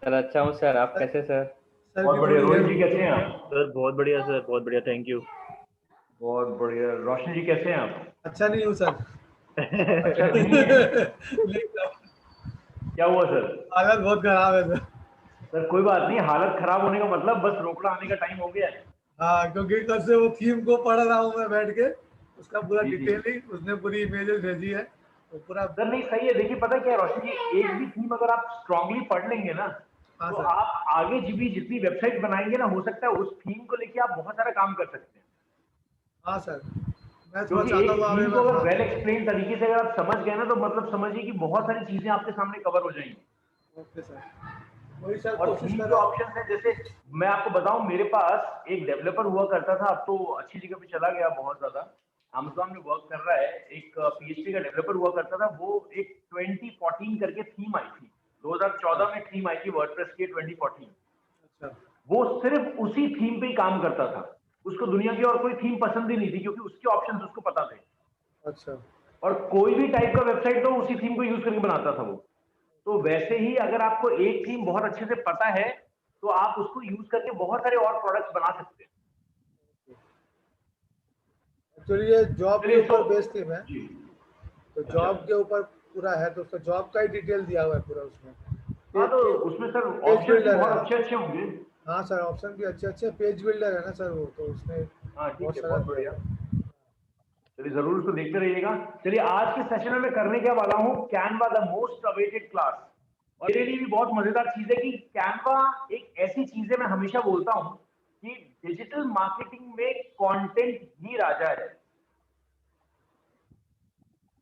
Sir अच्छा हूँ sir, आप सर कैसे सर? सर बहुत की बढ़िया। थोड़ी रोहित हेल्थ जी कैसे हैं आप? सर बहुत बढ़िया सर, बहुत बढ़िया, थैंक यू। बहुत बढ़िया। रोशनी जी कैसे हैं आप? अच्छा नहीं हूँ सर। अच्छा नहीं है? नहीं सर, क्या हुआ सर? हालत बहुत खराब है सर। सर कोई बात नहीं, हालत खराब होने का मतलब बस रोकड़ा आने का टाइम हो गया है। हाँ, क्योंकि कल से वो थीम को पढ़ रहा हूँ मैं बैठ के, उसका पूरा जी जी। डिटेलिंग उसने पूरी इमेजेस भेजी है तो पूरा। सर नहीं सही है। देखिए पता क्या है रोशनी जी, एक भी थीम अगर आप स्ट्रांगली पढ़ लेंगे ना, हाँ तो सर। आप आगे भी जितनी वेबसाइट बनाएंगे ना, हो सकता है उस थीम को लेके आप बहुत सारा काम कर सकते हैं। हाँ सर, मैं थोड़ा क्योंकि चाहता एक हूँ आगे थीम को मैं। अगर हाँ वेल एक्सप्लेन तरीके से अगर आप समझ गए ना, तो मतलब समझिए कि बहुत सारी चीजें आपके सामने कवर हो जाएंगी। ओके सर, वही सर और कोशिश थीम कर के रहा हूँ। ऑप्शन है, जैसे मैं आपको बताऊं, मेरे पास एक डेवलपर हुआ करता था, अब तो अच्छी जगह पे चला गया, बहुत ज्यादा अमेज़न में वर्क कर रहा है। एक पीएचपी का डेवलपर हुआ करता था, वो एक 2014 करके थीम आई थी, 2014 में थीम आई थी वर्डप्रेस की 2014। अच्छा वो सिर्फ उसी थीम पे ही काम करता था, उसको दुनिया की और कोई थीम पसंद ही नहीं थी, क्योंकि उसके ऑप्शंस उसको पता थे। अच्छा। और कोई भी टाइप का वेबसाइट तो उसी थीम को यूज करके बनाता था वो। तो वैसे ही अगर आपको एक थीम बहुत अच्छे से पता है, तो आप उसको यूज करके बहुत सारे और प्रोडक्ट्स बना सकते हैं। एक्चुअली ये जॉब के चलिए तो ऊपर बेस्ड थीम है, जी। तो अच्छा। जॉब के ऊपर पूरा है, तो उसका जॉब का ही डिटेल दिया हुआ है पूरा उसमें। हाँ तो पेज उसमें सर पेज ऑप्शंस भी बिल्डर बहुत है। अच्छे अच्छे होंगे। हाँ सर, ऑप्शन भी अच्छे अच्छे, पेज बिल्डर है ना सर वो, तो उसमें हाँ ठीक बहुत है, सारा बहुत दिया बढ़िया। हुआ है। चलिए जरूर उसको देखते रहिएगा। चलिए आज के सेशन में मैं करने क्या वाला हूँ, Canva the most awaited class. और मेरे लिए भी बहुत मजेदार चीज है कि कैनवा एक ऐसी चीज है, मैं हमेशा बोलता हूँ कि डिजिटल मार्केटिंग में कंटेंट ही राजा है।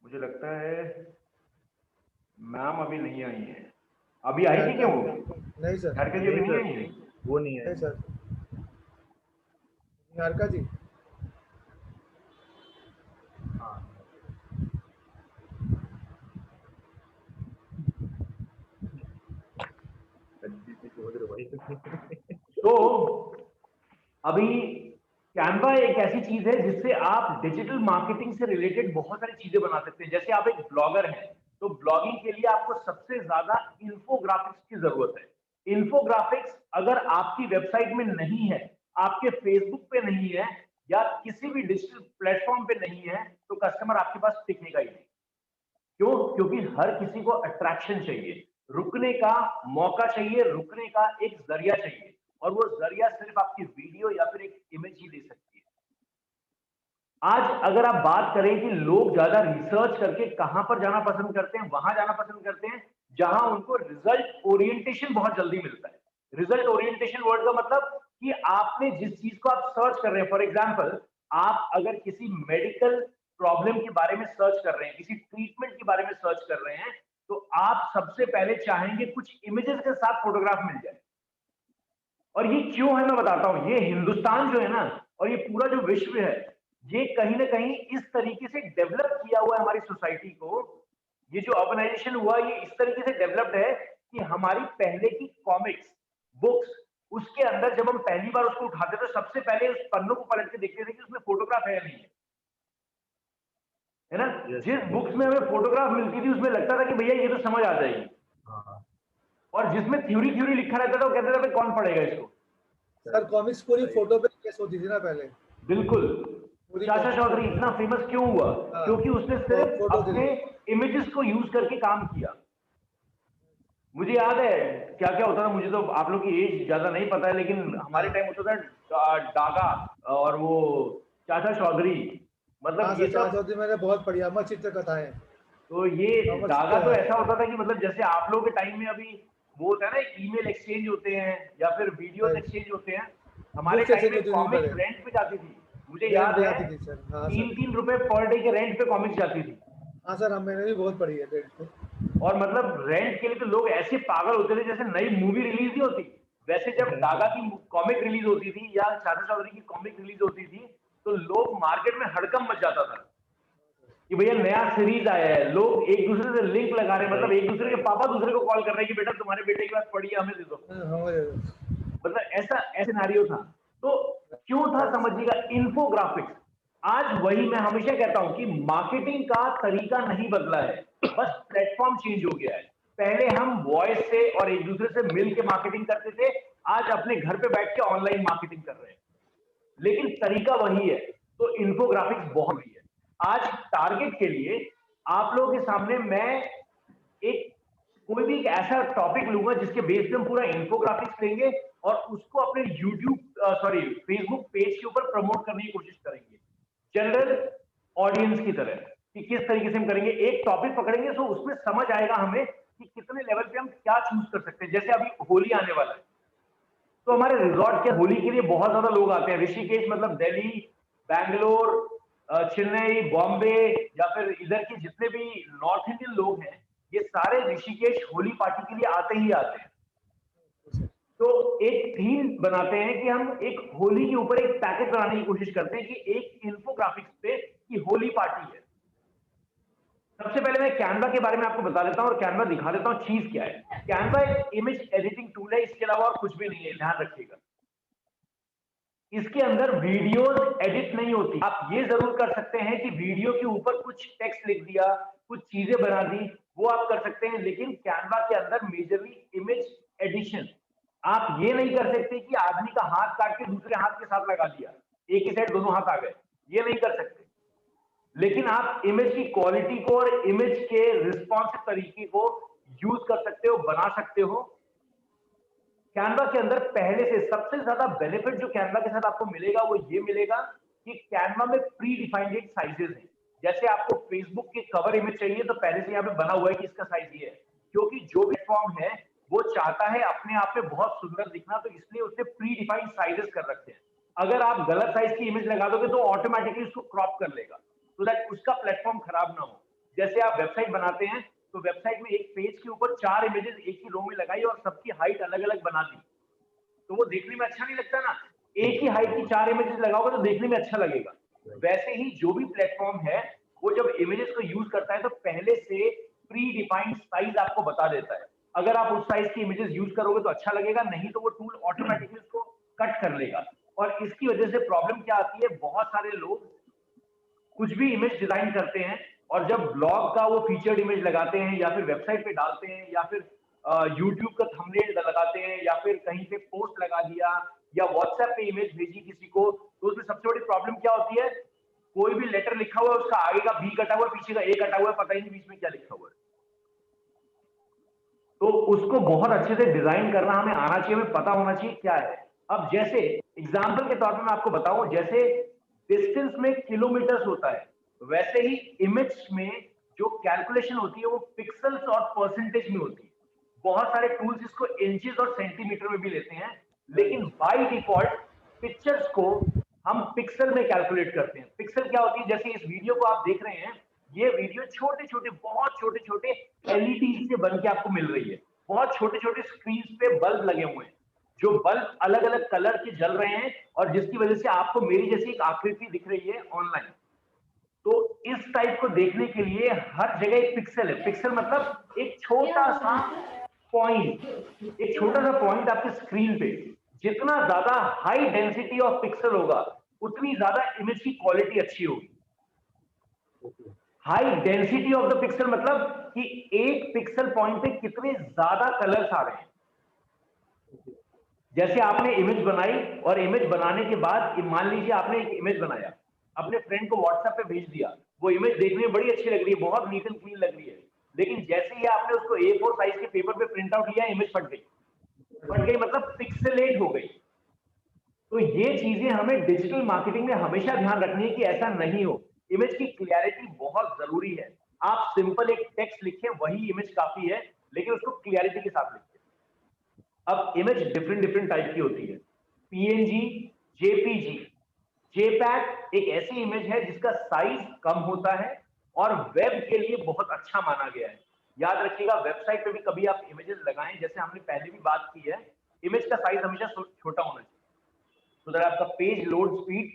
मुझे लगता है मैम अभी नहीं आई है। अभी आई थी क्या वो? नहीं सर। घर के लिए नहीं अभी नहीं सर, आई है? वो नहीं है। नहीं सर, निहारिका जी। हाँ। समझ रहे हो भाई? तो अभी कैनवा एक ऐसी चीज है जिससे आप डिजिटल मार्केटिंग से रिलेटेड बहुत सारी चीजें बना सकते हैं। जैसे आप एक ब्लॉगर हैं, तो ब्लॉगिंग के लिए आपको सबसे ज्यादा इंफोग्राफिक्स की जरूरत है। इंफोग्राफिक्स अगर आपकी वेबसाइट में नहीं है, आपके फेसबुक पे नहीं है, या किसी भी डिजिटल प्लेटफॉर्म पे नहीं है, तो कस्टमर आपके पास टिकेगा ही नहीं। क्यों? क्योंकि हर किसी को अट्रैक्शन चाहिए, रुकने का मौका चाहिए, रुकने का एक जरिया चाहिए, और वो जरिया सिर्फ आपकी वीडियो या फिर एक इमेज ही दे सकती है। आज अगर आप बात करें कि लोग ज्यादा रिसर्च करके कहां पर जाना पसंद करते हैं, वहां जाना पसंद करते हैं जहां उनको रिजल्ट ओरिएंटेशन बहुत जल्दी मिलता है। रिजल्ट ओरिएंटेशन वर्ड का मतलब कि आपने जिस चीज को आप सर्च कर रहे हैं, फॉर एग्जांपल आप अगर किसी मेडिकल प्रॉब्लम के बारे में सर्च कर रहे हैं, किसी ट्रीटमेंट के बारे में सर्च कर रहे हैं, तो आप सबसे पहले चाहेंगे कुछ इमेजेस के साथ फोटोग्राफ मिल जाए। और ये क्यों है मैं बताता हूं। ये हिंदुस्तान जो है ना, और ये पूरा जो विश्व है, ये कहीं ना कहीं इस तरीके से डेवलप किया हुआ है हमारी सोसाइटी को। ये जो ऑर्गेनाइजेशन हुआ, ये इस तरीके से डेवलप्ड है कि हमारी पहले की कॉमिक्स बुक्स, उसके अंदर जब हम पहली बार उसको उठाते थे, सबसे पहले उस पन्नों को पलट के देखते थे कि उसमें फोटोग्राफ है या नहीं है ना। यस जिस सर, बुक्स बिल्कुल में सर। हमें फोटोग्राफ मिलती थी, उसमें लगता था कि भैया ये तो समझ आ जाएगी। हाँ हाँ। और जिसमें थ्योरी थ्योरी लिखा रहता था, वो कहते थे भाई कौन पढ़ेगा इसको। सर कॉमिक्स पूरी सही। फोटो पे केस होती थी ना पहले, बिल्कुल। पूरी चाचा कॉमिक्स चौधरी फोटो पे। इतना फेमस क्यों हुआ? हाँ, क्योंकि उसने सिर्फ फोटो अपने थी। इमेजेस को यूज करके काम किया। मुझे याद है क्या क्या होता था, मुझे तो आप लोग की एज ज्यादा नहीं पता है, लेकिन हमारे हाँ टाइम होता था डागा और वो चाचा चौधरी, हाँ मतलब सर, ये चार सब। चौधरी मैंने बहुत पढ़ी, अमर चित्र कथाएं। तो ये अमर डागा चित्र तो है। ऐसा होता था कि मतलब जैसे आप लोगों के टाइम में अभी वो होता है ना, ईमेल एक्सचेंज होते हैं या फिर वीडियोस राइट, एक्सचेंज होते हैं, हमारे बुक्स टाइम एक्सचेंज में होती थी कॉमिक्स पहले, रेंट पे जाती थी। मुझे रेंट याद पे है जाती थी सर। हाँ सर। 3-3 रुपए पर डे के रेंट पे कॉमिक्स जाती थी। हाँ सर, हम मैंने भी बहुत पढ़ी है रेंट पे। और मतलब रेंट के लिए तो लोग ऐसे पागल होते थे जैसे नई मूवी रिलीज नहीं होती, वैसे जब डागा की कॉमिक रिलीज होती थी या चाचा चौधरी की कॉमिक रिलीज होती थी, तो लोग मार्केट में हड़कंप मच जाता था कि भैया नया सीरीज आया है। लोग एक दूसरे से लिंक लगा रहे हैं, मतलब राइट एक दूसरे के राइट। पापा दूसरे को कॉल कर रहे हैं कि बेटा तुम्हारे बेटे की बात पढ़ी है, हमें दे दो। हाँ, हमारे मतलब ऐसा ऐसे सिनेरियो था। तो क्यों था समझिएगा, इन्फोग्राफिक्स। आज वही मैं हमेशा कहता हूं कि मार्केटिंग का तरीका नहीं बदला है, बस प्लेटफॉर्म चेंज हो गया है। पहले हम वॉइस से और एक दूसरे से मिल के मार्केटिंग करते थे, आज अपने घर पे बैठ के ऑनलाइन मार्केटिंग कर रहे हैं, लेकिन तरीका वही है। तो इन्फोग्राफिक्स बहुत वही है। आज टारगेट के लिए आप लोगों के सामने मैं एक कोई भी एक ऐसा टॉपिक लूंगा जिसके बेस पे हम पूरा इन्फोग्राफिक्स लेंगे और उसको अपने फेसबुक पेज के ऊपर प्रमोट करने की कोशिश करेंगे, जनरल ऑडियंस की तरह, कि किस तरीके से हम करेंगे। एक टॉपिक पकड़ेंगे तो उसमें समझ आएगा हमें कि कितने लेवल पे हम क्या चूज कर सकते हैं। जैसे अभी होली आने वाला है, तो हमारे रिजॉर्ट के होली के लिए बहुत ज्यादा लोग आते हैं। ऋषिकेश मतलब दिल्ली, बैंगलोर, चेन्नई, बॉम्बे या फिर इधर के जितने भी नॉर्थ इंडियन लोग हैं, ये सारे ऋषिकेश होली पार्टी के लिए आते ही आते हैं। तो एक थीम बनाते हैं कि हम एक होली के ऊपर एक पैकेज बनाने की कोशिश करते हैं कि एक इन्फोग्राफिक्स पे कि होली पार्टी है। सबसे पहले मैं कैनवा के बारे में आपको बता देता हूं और कैनवा दिखा देता हूं चीज क्या है। कैनवा एक इमेज एडिटिंग टूल है, इसके अलावा और कुछ भी नहीं है, ध्यान रखिएगा। इसके अंदर वीडियोस एडिट नहीं होती। आप ये जरूर कर सकते हैं कि वीडियो के ऊपर कुछ टेक्स्ट लिख दिया, कुछ चीजें बना दी, वो आप कर सकते हैं, लेकिन कैनवा के अंदर मेजरली इमेज एडिशन। आप ये नहीं कर सकते कि आदमी का हाथ काट के दूसरे हाथ के साथ लगा दिया, एक ही साइड दोनों हाथ आ गए, ये नहीं कर सकते। लेकिन आप इमेज की क्वालिटी को और इमेज के रिस्पॉन्सिव तरीके को यूज कर सकते हो, बना सकते हो। कैनवा के अंदर पहले से सबसे ज्यादा बेनिफिट जो कैनवा के साथ आपको मिलेगा वो ये मिलेगा कि कैनवा में प्री डिफाइंड साइजेस हैं। जैसे आपको फेसबुक के कवर इमेज चाहिए तो पहले से यहाँ पे बना हुआ है कि इसका साइज ये है, क्योंकि जो प्लेटफॉर्म है वो चाहता है अपने आप में बहुत सुंदर दिखना, तो इसलिए उसने प्री डिफाइंड साइजेस कर रखे हैं। अगर आप गलत साइज की इमेज लगा दोगे तो ऑटोमेटिकली उसको क्रॉप कर लेगा, तो दैट उसका प्लेटफॉर्म खराब ना हो। जैसे आप वेबसाइट बनाते हैं तो वेबसाइट में एक पेज के ऊपर 4 इमेजेस एक ही रो में लगाई और सबकी हाइट अलग अलग बना दी, तो वो देखने में अच्छा नहीं लगता ना। एक ही हाइट की 4 इमेजेस लगाओगे तो देखने में अच्छा लगेगा। वैसे ही जो भी प्लेटफॉर्म है वो जब इमेजेस को यूज करता है तो पहले से प्री डिफाइंड साइज आपको बता देता है। अगर आप उस साइज की इमेजेस यूज करोगे तो अच्छा लगेगा, नहीं तो वो टूल ऑटोमेटिकली उसको कट कर लेगा। और इसकी वजह से प्रॉब्लम क्या आती है, बहुत सारे लोग कुछ भी इमेज डिजाइन करते हैं और जब ब्लॉग का वो फीचर्ड इमेज लगाते हैं या फिर वेबसाइट पे डालते हैं या फिर यूट्यूब का थंबनेल लगाते हैं या फिर कहीं पे पोस्ट लगा दिया या व्हाट्सएप पे इमेज भेजी किसी को, तो उसमें सबसे बड़ी प्रॉब्लम क्या होती है, कोई भी लेटर लिखा हुआ है उसका आगे का बी कटा हुआ है, पीछे का ए कटा हुआ है, पता ही नहीं बीच में क्या लिखा हुआ है। तो उसको बहुत अच्छे से डिजाइन करना हमें आना चाहिए, हमें पता होना चाहिए क्या है। अब जैसे एग्जाम्पल के तौर पर मैं आपको बताऊं, जैसे डिस्टेंस में किलोमीटर्स होता है, वैसे ही इमेज में जो कैलकुलेशन होती है वो पिक्सल्स और परसेंटेज में होती है। बहुत सारे टूल्स इसको इंचेस और सेंटीमीटर में भी लेते हैं, लेकिन बाय डिफॉल्ट पिक्चर्स को हम पिक्सल में कैलकुलेट करते हैं। पिक्सल क्या होती है, जैसे इस वीडियो को आप देख रहे हैं, ये वीडियो छोटे छोटे बहुत छोटे छोटे एलईडी से बन के आपको मिल रही है। बहुत छोटे छोटे स्क्रीन पे बल्ब लगे हुए हैं, जो बल्ब अलग अलग कलर के जल रहे हैं और जिसकी वजह से आपको मेरी जैसी एक आकृति दिख रही है ऑनलाइन। तो इस टाइप को देखने के लिए हर जगह एक पिक्सल है। पिक्सल मतलब एक छोटा सा पॉइंट, एक छोटा सा पॉइंट आपके स्क्रीन पे। जितना ज्यादा हाई डेंसिटी ऑफ पिक्सल होगा उतनी ज्यादा इमेज की क्वालिटी अच्छी होगी। High density of the pixel मतलब कि एक पिक्सल पॉइंट पे कितने ज्यादा कलर्स आ रहे हैं। जैसे आपने इमेज बनाई और इमेज बनाने के बाद मान लीजिए आपने एक इमेज बनाया, अपने फ्रेंड को व्हाट्सएप पे भेज दिया, वो इमेज देखने में बड़ी अच्छी लग रही है, बहुत नीट एंड क्लीन लग रही है, लेकिन जैसे ही आपने उसको A4 साइज के पेपर पे प्रिंट आउट लिया, इमेज फट गई मतलब पिक्सेलेट हो गई। तो ये चीजें हमें डिजिटल मार्केटिंग में हमेशा ध्यान रखनी है कि ऐसा नहीं हो। इमेज की क्लियरिटी बहुत जरूरी है। आप सिंपल एक टेक्स्ट लिखें वही इमेज काफी है, लेकिन उसको क्लियरिटी के साथ लिखें। अब इमेज डिफरेंट टाइप की होती है, पीएनजी, जेपीजी। जेपैग एक ऐसी इमेज है जिसका साइज कम होता है और वेब के लिए बहुत अच्छा माना गया है। याद रखिएगा, वेबसाइट पे भी कभी आप इमेजेस लगाएं, जैसे हमने पहले भी बात की है, इमेज का साइज हमेशा छोटा होना चाहिए, तो दैट आपका पेज लोड स्पीड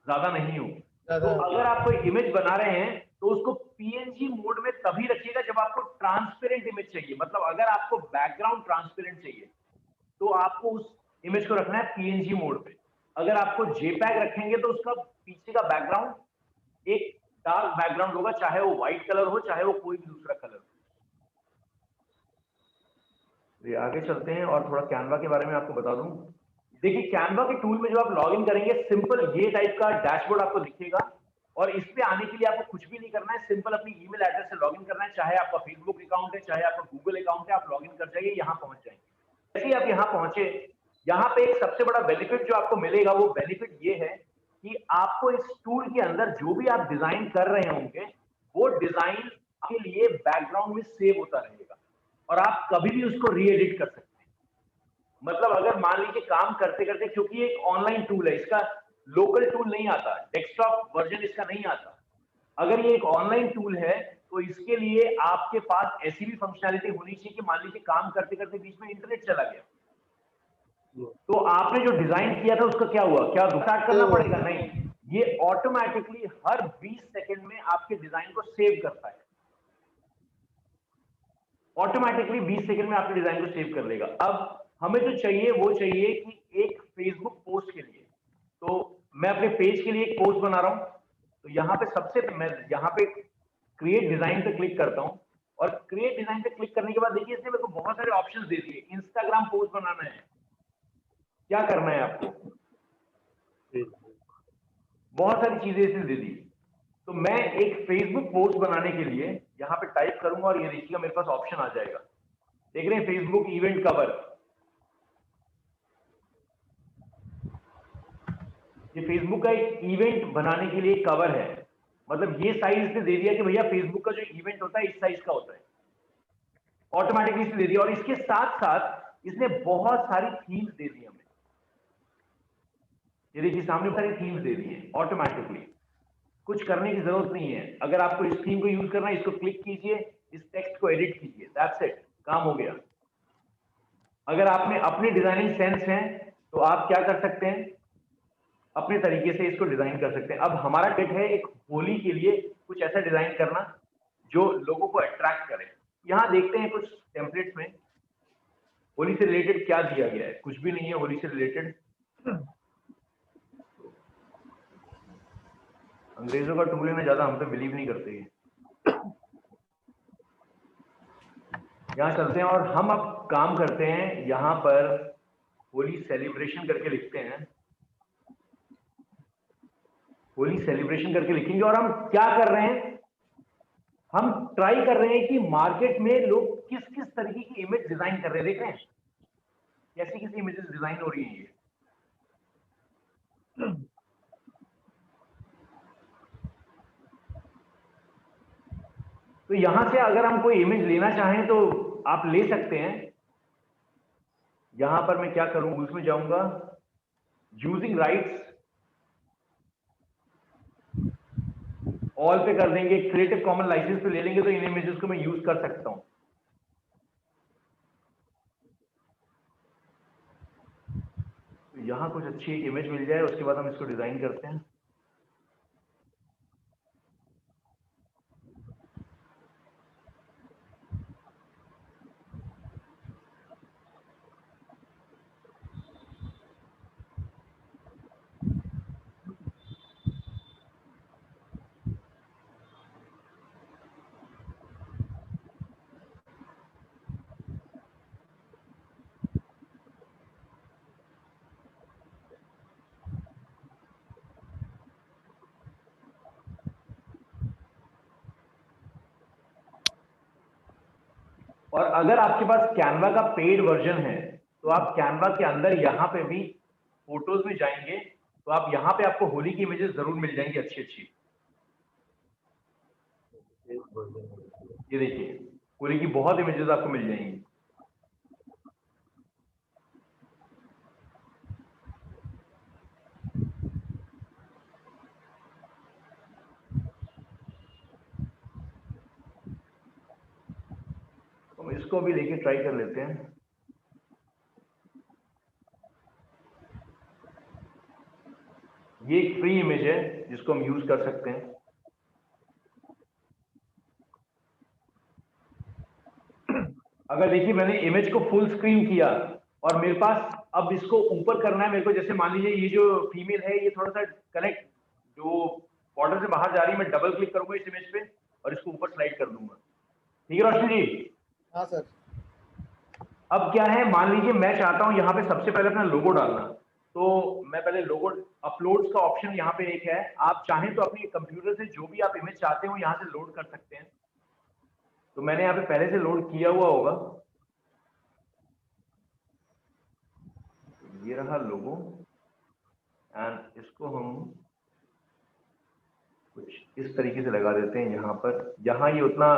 ज्यादा नहीं हो। तो अगर आप कोई इमेज बना रहे हैं तो उसको पीएनजी मोड में तभी रखिएगा जब आपको ट्रांसपेरेंट इमेज चाहिए। मतलब अगर आपको बैकग्राउंड ट्रांसपेरेंट चाहिए तो आपको उस इमेज को रखना है पीएनजी मोड पे। अगर आपको जेपैग रखेंगे तो उसका पीछे का बैकग्राउंड एक डार्क बैकग्राउंड होगा, चाहे वो व्हाइट कलर हो चाहे वो कोई भी दूसरा कलर हो। तो आगे चलते हैं और थोड़ा कैनवा के बारे में आपको बता दूं। देखिए कैनवा के टूल में जो आप लॉगिन करेंगे, सिंपल ये टाइप का डैशबोर्ड आपको दिखेगा और इस पे आने के लिए आपको कुछ भी नहीं करना है, सिंपल अपनी ईमेल एड्रेस से लॉगिन करना है, चाहे आपका फेसबुक अकाउंट है, चाहे आपका गूगल अकाउंट है, आप लॉगिन कर जाइए, यहाँ पहुंच जाएंगे। जैसे ही आप यहाँ पहुंचे, यहाँ पे एक सबसे बड़ा बेनिफिट जो आपको मिलेगा वो बेनिफिट ये है कि आपको इस टूल के अंदर जो भी आप डिजाइन कर रहे होंगे वो डिजाइन के लिए बैकग्राउंड में सेव होता रहेगा और आप कभी भी उसको री एडिट कर सकते हैं। मतलब अगर मान लीजिए काम करते करते, क्योंकि एक ऑनलाइन टूल है, इसका लोकल टूल नहीं आता, डेस्कटॉप वर्जन इसका नहीं आता, अगर ये एक ऑनलाइन टूल है तो इसके लिए आपके पास ऐसी भी फंक्शनैलिटी होनी चाहिए कि मान लीजिए काम करते करते बीच में इंटरनेट चला गया, तो आपने जो डिजाइन किया था उसका क्या हुआ, क्या स्टार्ट करना पड़ेगा? नहीं, ये ऑटोमेटिकली हर 20 सेकंड में आपके डिजाइन को सेव करता है, ऑटोमेटिकली 20 सेकंड में आपके डिजाइन को सेव कर लेगा। अब हमें जो चाहिए वो चाहिए कि एक फेसबुक पोस्ट के लिए, तो मैं अपने पेज के लिए एक पोस्ट बना रहा हूं, तो यहाँ पे सबसे मैं यहाँ पे क्रिएट डिजाइन पे क्लिक करता हूं और क्रिएट डिजाइन पे क्लिक करने के बाद देखिए इसने मेरे को बहुत सारे ऑप्शंस दे दिए। इंस्टाग्राम पोस्ट बनाना है, क्या करना है आपको, बहुत सारी चीजें इसने दे दी। तो मैं एक फेसबुक पोस्ट बनाने के लिए यहाँ पे टाइप करूंगा और ये देखिएगा मेरे पास ऑप्शन आ जाएगा, देख रहे हैं, फेसबुक इवेंट कवर। ये फेसबुक का एक इवेंट बनाने के लिए कवर है, मतलब ये साइज इसने दे दिया कि भैया फेसबुक का जो इवेंट होता है इस साइज का होता है, ऑटोमेटिकली इसने दे दिया। और इसके साथ साथ इसने बहुत सारी थीम्स दे दी हमें, ये देखिए सामने सारी थीम्स दे दी है ऑटोमेटिकली, कुछ करने की जरूरत नहीं है। अगर आपको इस थीम को यूज करना है, इसको क्लिक कीजिए, इस टेक्स्ट को एडिट कीजिए, दैट्स इट, काम हो गया। अगर आप में अपने डिजाइनिंग सेंस है तो आप क्या कर सकते हैं, अपने तरीके से इसको डिजाइन कर सकते हैं। अब हमारा टिप है एक होली के लिए कुछ ऐसा डिजाइन करना जो लोगों को अट्रैक्ट करे। यहां देखते हैं कुछ टेम्पलेट्स में होली से रिलेटेड क्या दिया गया है, कुछ भी नहीं है होली से रिलेटेड। अंग्रेजों का टूल है ना, ज्यादा हम पे बिलीव नहीं करते हैं। यहाँ चलते हैं और हम अब काम करते हैं, यहाँ पर होली सेलिब्रेशन करके लिखते हैं, होली सेलिब्रेशन करके लिखेंगे। और हम क्या कर रहे हैं, हम ट्राई कर रहे हैं कि मार्केट में लोग किस किस तरीके की इमेज डिजाइन कर रहे हैं, देख रहे हैं कैसी कैसी इमेजेस डिजाइन हो रही है ये। तो यहां से अगर हम कोई इमेज लेना चाहें तो आप ले सकते हैं। यहां पर मैं क्या करूं, उसमें जाऊंगा, यूजिंग राइट्स ऑल पे कर देंगे, क्रिएटिव कॉमन लाइसेंस पे ले लेंगे तो इन इमेजेस को मैं यूज कर सकता हूं। तो यहां कुछ अच्छी एक इमेज मिल जाए, उसके बाद हम इसको डिजाइन करते हैं। और अगर आपके पास कैनवा का पेड वर्जन है तो आप कैनवा के अंदर यहाँ पे भी फोटोज में जाएंगे तो आप यहाँ पे आपको होली की इमेजेस जरूर मिल जाएंगी अच्छी अच्छी। ये देखिए होली की बहुत इमेजेस आपको मिल जाएंगी। तो इसको भी लेके ट्राई कर लेते हैं। ये एक फ्री इमेज है जिसको हम यूज कर सकते हैं। अगर देखिए मैंने इमेज को फुल स्क्रीन किया और मेरे पास अब इसको ऊपर करना है मेरे को, जैसे मान लीजिए ये जो फीमेल है ये थोड़ा सा कनेक्ट जो बॉर्डर से बाहर जा रही है, मैं डबल क्लिक करूंगा इस इमेज पे और इसको ऊपर स्लाइड कर दूंगा। ठीक है रोशनी जी? हाँ सर। अब क्या है, मान लीजिए मैं चाहता हूं यहाँ पे सबसे पहले अपना लोगो डालना, तो मैं पहले लोगो अपलोड्स का ऑप्शन यहाँ पे एक है, आप चाहें तो अपनी कंप्यूटर से जो भी आप इमेज चाहते हो यहाँ से लोड कर सकते हैं। तो मैंने यहाँ पे पहले से लोड किया हुआ होगा, ये रहा लोगो, एंड इसको हम कुछ इस तरीके से लगा देते हैं यहाँ पर। यहाँ ये उतना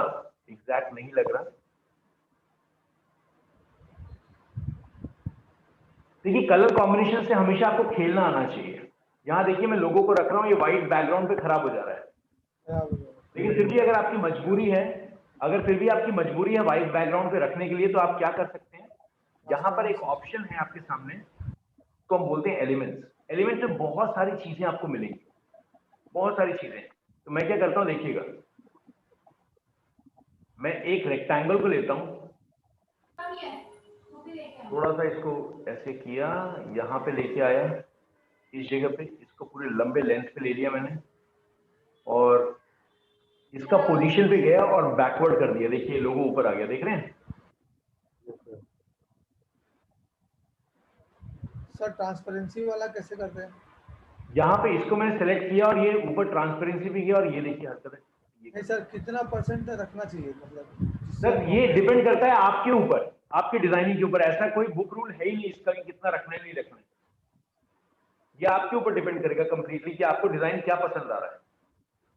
एग्जैक्ट नहीं लग रहा। देखिए कलर कॉम्बिनेशन से हमेशा आपको खेलना आना चाहिए। यहाँ देखिए मैं लोगो को रख रहा हूँ, ये व्हाइट बैकग्राउंड पे खराब हो जा रहा है, लेकिन फिर भी अगर आपकी मजबूरी है, अगर फिर भी आपकी मजबूरी है व्हाइट बैकग्राउंड पे रखने के लिए, तो आप क्या कर सकते हैं, यहाँ पर एक ऑप्शन है आपके सामने, तो हम बोलते हैं एलिमेंट्स। एलिमेंट्स में बहुत सारी चीजें आपको मिलेंगी, बहुत सारी चीजें। तो मैं क्या करता हूँ देखिएगा, मैं एक रेक्टेंगल को लेता हूँ, थोड़ा सा इसको ऐसे किया, यहाँ पे लेके आया इस जगह पे, इसको पूरे लंबे लेंथ पे ले लिया मैंने, और इसका पोजीशन पे गया और बैकवर्ड कर दिया। देखिए लोगो ऊपर आ गया, देख रहे हैं सर ट्रांसपेरेंसी वाला कैसे करते हैं? यहाँ पे इसको मैंने सेलेक्ट किया और ये ऊपर ट्रांसपेरेंसी भी गया, और ये देखिए हरकत है। नहीं सर, कितना परसेंट रखना चाहिए मतलब? सर ये डिपेंड करता है आपके ऊपर, आपके डिजाइनिंग के ऊपर। ऐसा कोई बुक रूल है ही नहीं इसका कि कितना रखना है नहीं रखना है, ये आपके ऊपर डिपेंड करेगा कंप्लीटली कि आपको डिजाइन क्या पसंद आ रहा है।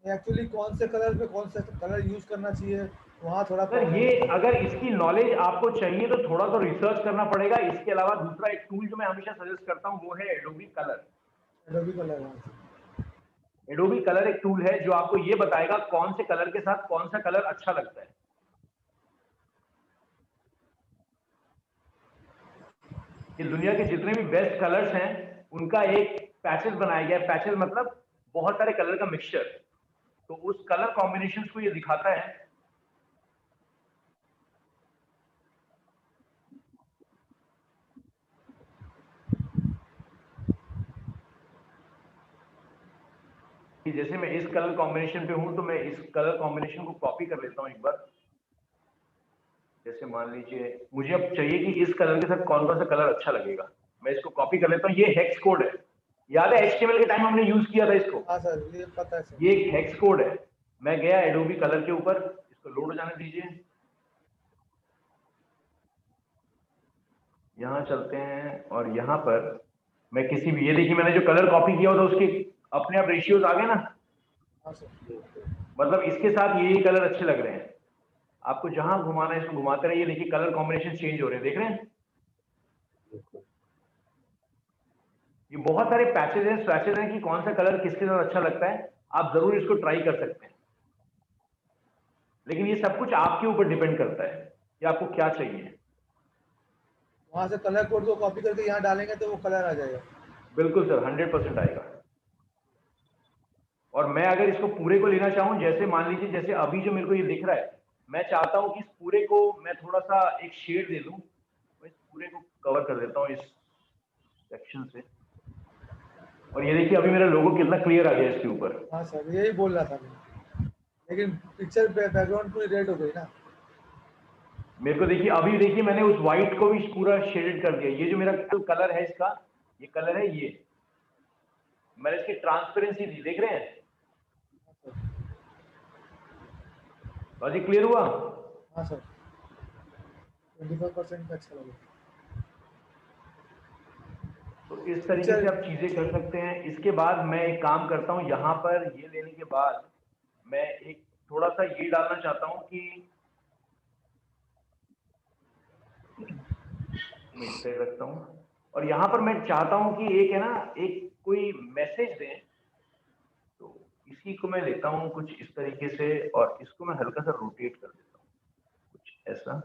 एक्चुअली कौन से कलर पे कौन सा कलर यूज करना चाहिए, वहाँ थोड़ा सर ये अगर इसकी नॉलेज आपको चाहिए तो थोड़ा तो रिसर्च करना पड़ेगा। इसके अलावा दूसरा एक टूल जो मैं हमेशा सजेस्ट करता हूँ वो है Adobe colour. Adobe colour. Adobe colour एक टूल है जो आपको ये बताएगा कौन से कलर के साथ कौन सा कलर अच्छा लगता है। ये दुनिया के जितने भी बेस्ट कलर्स हैं उनका एक पैचेज बनाया गया है। पैचेज मतलब बहुत सारे कलर का मिक्सचर, तो उस कलर कॉम्बिनेशंस को ये दिखाता है। कि जैसे मैं इस कलर कॉम्बिनेशन पे हूं तो मैं इस कलर कॉम्बिनेशन को कॉपी कर लेता हूं एक बार। जैसे मान लीजिए मुझे अब चाहिए कि इस कलर के साथ कौन सा कलर अच्छा लगेगा, मैं इसको कॉपी कर लेता हूं। ये हेक्स कोड है, याद है HTML के टाइम हमने यूज किया था इसको। हाँ सर, ये पता है सर। ये एक हेक्स कोड है। मैं गया एडोबी कलर के ऊपर, इसको लोड हो जाने दीजिए। यहाँ चलते हैं और यहाँ पर मैं किसी भी, ये देखिए मैंने जो कलर कॉपी किया था उसके अपने आप रेशियोज आ गए ना। हाँ सर। मतलब इसके साथ ये कलर अच्छे लग रहे हैं। आपको जहां घुमाना है इसको घुमाते रहिए, देखिए कलर कॉम्बिनेशन चेंज हो रहे हैं, देख रहे हैं। ये बहुत सारे पैचेज हैं, स्वैचेज हैं कि कौन सा कलर किसके साथ अच्छा लगता है। आप जरूर इसको ट्राई कर सकते हैं, लेकिन ये सब कुछ आपके ऊपर डिपेंड करता है कि आपको क्या चाहिए। वहाँ से कलर कोड को कॉपी करके यहाँ डालेंगे तो वो कलर आ जाएगा। बिल्कुल सर, 100% आएगा। और मैं अगर इसको पूरे को लेना चाहूँ, जैसे मान लीजिए जैसे अभी जो मेरे को ये दिख रहा है, मैं चाहता हूँ कि इस पूरे को मैं थोड़ा सा एक शेड दे दूं, मैं इस पूरे को कवर कर देता हूँ इस सेक्शन से। और ये देखिए अभी मेरा लोगो कितना क्लियर आ गया इसके ऊपर। हाँ सर, यही बोल रहा था मैं, लेकिन पिक्चर बैकग्राउंड पूरी रेड हो गई ना। मेरे को देखिए अभी देखिए मैंने उस व्हाइट को भी पूरा शेडेड कर दिया। ये जो मेरा कलर है इसका, ये कलर है, ये मैंने इसकी ट्रांसपेरेंसी दी, देख रहे हैं। लॉजिक क्लियर हुआ? हाँ सर, 25% का अच्छा लगा। तो इस तरीके से आप चीजें कर सकते हैं। इसके बाद मैं एक काम करता हूँ, यहाँ पर ये लेने के बाद मैं एक थोड़ा सा ये डालना चाहता हूँ कि मैं इस साइड रखता हूँ, और यहाँ पर मैं चाहता हूँ कि एक है ना, एक कोई मैसेज दें। तो इसी को मैं लेता हूँ कुछ इस तरीके से, और इसको मैं हल्का सा रोटेट कर देता हूँ, कुछ ऐसा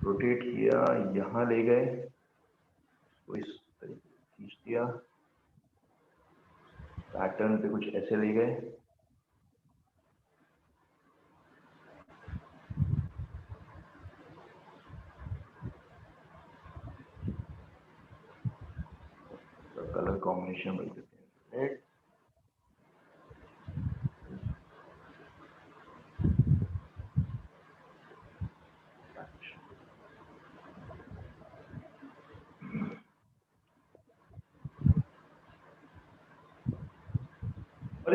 रोटेट किया, यहाँ ले गए तो इस तरीके से खींच दिया, पैटर्न पे कुछ ऐसे ले गए। कलर कॉम्बिनेशन रख देते हैं रेड।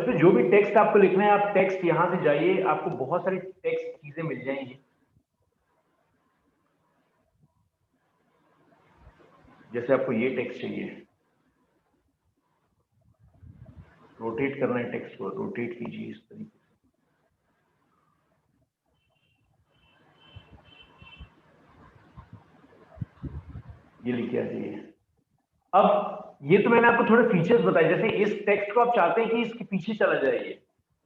इसमें जो भी टेक्स्ट आपको लिखना है, आप टेक्स्ट यहां से जाइए, आपको बहुत सारी टेक्स्ट चीजें मिल जाएंगी। जैसे आपको ये टेक्स्ट चाहिए, रोटेट करना है टेक्स्ट को, रोटेट कीजिए इस तरीके से। ये लिखे आ जाइए। अब ये तो मैंने आपको थोड़े फीचर्स बताए, जैसे इस टेक्स्ट को आप चाहते हैं कि इसके पीछे चला जाए ये,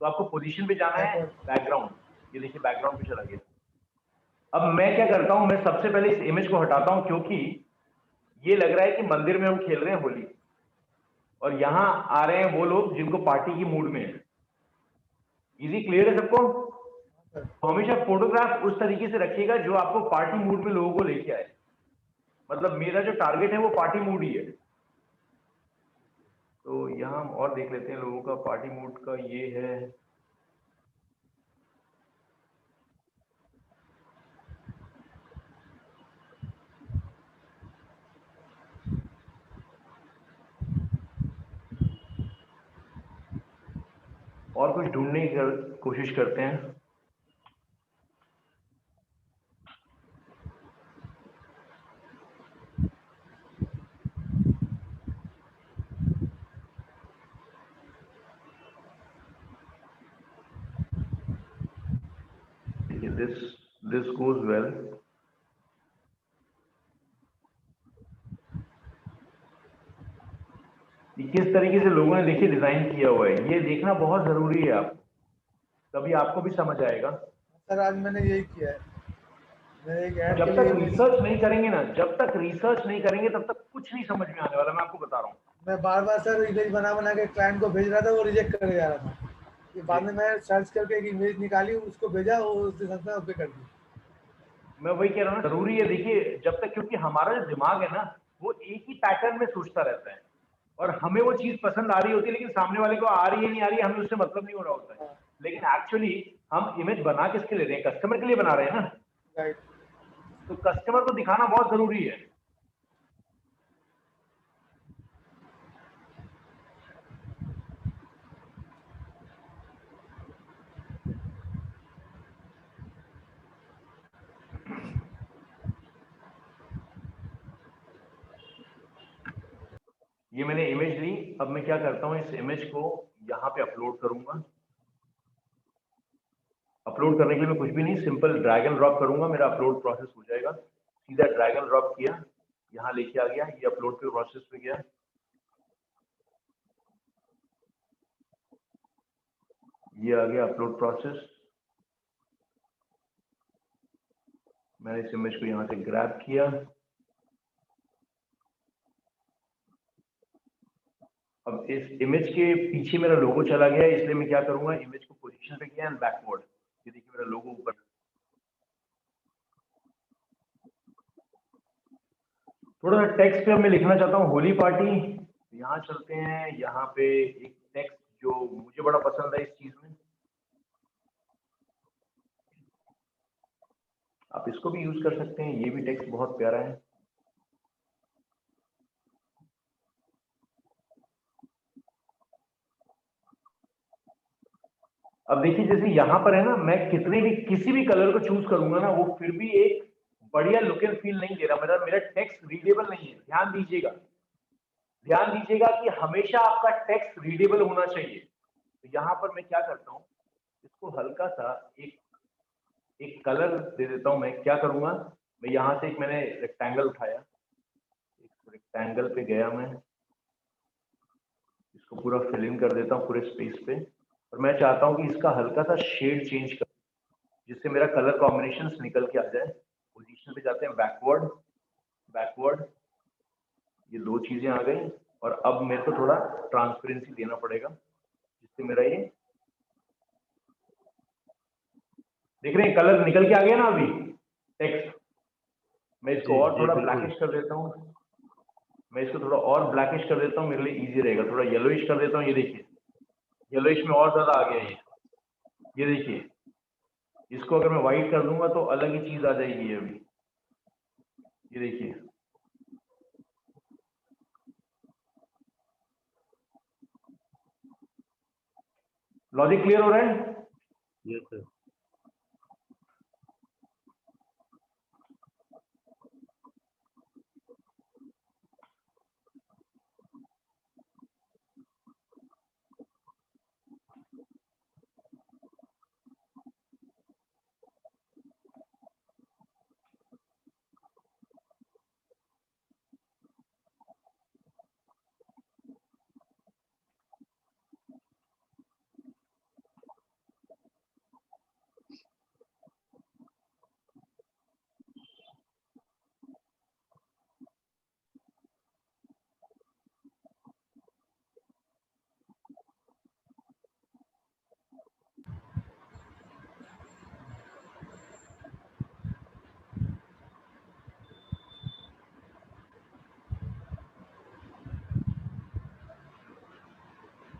तो आपको पोजीशन पे जाना है, बैकग्राउंड, ये देखिए बैकग्राउंड पे चला गया। अब मैं क्या करता हूं, मैं सबसे पहले इस इमेज को हटाता हूं, क्योंकि ये लग रहा है कि मंदिर में हम खेल रहे हैं होली और यहां आ रहे हैं वो लोग जिनको पार्टी की मूड में है। इजी क्लियर है सबको? तो हमेशा फोटोग्राफ उस तरीके से रखिएगा जो आपको पार्टी मूड में लोगों को लेके आए। मतलब मेरा जो टारगेट है वो पार्टी मूड ही है। तो यहाँ हम और देख लेते हैं लोगों का पार्टी मूड का। ये है, और कुछ ढूंढने की कोशिश करते हैं। this goes well। किस तरीके से लोगों ने देखिए डिजाइन किया हुआ है, ये देखना बहुत जरूरी है। आप तभी आपको भी समझ आएगा। सर आज मैंने यही किया है, मैंने एक ऐड के जब लिए तक रिसर्च नहीं करेंगे ना, जब तक रिसर्च नहीं करेंगे तब तक कुछ नहीं समझ में आने वाला, मैं आपको बता रहा हूँ। मैं बार बार सर इमेज बना के क्लाइंट को भेज रहा था, वो रिजेक्ट करे जा रहा था। ये बाद में मैं सर्च करके एक इमेज निकाली, उसको भेजा, वो उसने ओके कर दी। मैं वही कह रहा हूँ ना, जरूरी है। देखिए जब तक, क्योंकि हमारा जो दिमाग है ना वो एक ही पैटर्न में सोचता रहता है और हमें वो चीज पसंद आ रही होती है, लेकिन सामने वाले को आ रही है नहीं आ रही है, हमें उससे मतलब नहीं हो रहा होता है। लेकिन एक्चुअली हम इमेज बना किसके लिए रहे हैं? कस्टमर के लिए बना रहे हैं ना। राइट। तो कस्टमर को दिखाना बहुत जरूरी है। ये मैंने इमेज ली, अब मैं क्या करता हूँ, इस इमेज को यहाँ पे अपलोड करूंगा। अपलोड करने के लिए मैं कुछ भी नहीं, सिंपल ड्रैग एंड ड्रॉप करूंगा, मेरा अपलोड प्रोसेस हो जाएगा। सीधा ड्रैग एंड ड्रॉप किया, यहाँ लेके आ गया, ये अपलोड के प्रोसेस पे गया। ये आ गया अपलोड प्रोसेस। मैंने इस इमेज को यहाँ से ग्रैब किया। अब इस इमेज के पीछे मेरा लोगो चला गया, इसलिए मैं क्या करूंगा, इमेज को पोजीशन पे किया एंड बैकवर्ड। ये देखिए मेरा लोगो ऊपर। थोड़ा सा टेक्स्ट पे मैं लिखना चाहता हूँ होली पार्टी। यहाँ चलते हैं, यहाँ पे एक टेक्स्ट जो मुझे बड़ा पसंद है इस चीज में, आप इसको भी यूज कर सकते हैं, ये भी टेक्स्ट बहुत प्यारा है। अब देखिए जैसे यहाँ पर है ना, मैं कितने भी किसी भी कलर को चूज करूंगा ना, वो फिर भी एक बढ़िया लुक एंड फील नहीं दे रहा, मतलब मेरा टेक्स्ट रीडेबल नहीं है। ध्यान दीजिएगा, ध्यान दीजिएगा कि हमेशा आपका टेक्स्ट रीडेबल होना चाहिए। तो यहाँ पर मैं क्या करता हूँ, इसको हल्का सा एक एक कलर दे देता हूँ। मैं क्या करूंगा, मैं यहाँ से एक मैंने रेक्टेंगल उठाया, एक रेक्टेंगल पे गया, मैं इसको पूरा फिल इन कर देता हूँ पूरे स्पेस पे, और मैं चाहता हूँ कि इसका हल्का सा शेड चेंज कर, जिससे मेरा कलर कॉम्बिनेशन निकल के आ जाए। पोजीशन पे जाते हैं, बैकवर्ड, बैकवर्ड, ये दो चीजें आ गई। और अब मेरे को थोड़ा ट्रांसपेरेंसी देना पड़ेगा, जिससे मेरा ये देख रहे हैं कलर निकल के आ गया ना अभी टेक्स्ट। मैं इसको और थोड़ा ब्लैकिश कर देता हूँ, मैं इसको थोड़ा और ब्लैकिश कर देता हूँ, मेरे लिए इजी रहेगा। थोड़ा येलोइश कर देता हूँ, ये देखिए येलोइश में और ज्यादा आ गया ये देखिए। इसको अगर मैं व्हाइट कर दूंगा तो अलग ही चीज आ जाएगी अभी, ये देखिए। लॉजिक क्लियर हो रहा है? Yes sir.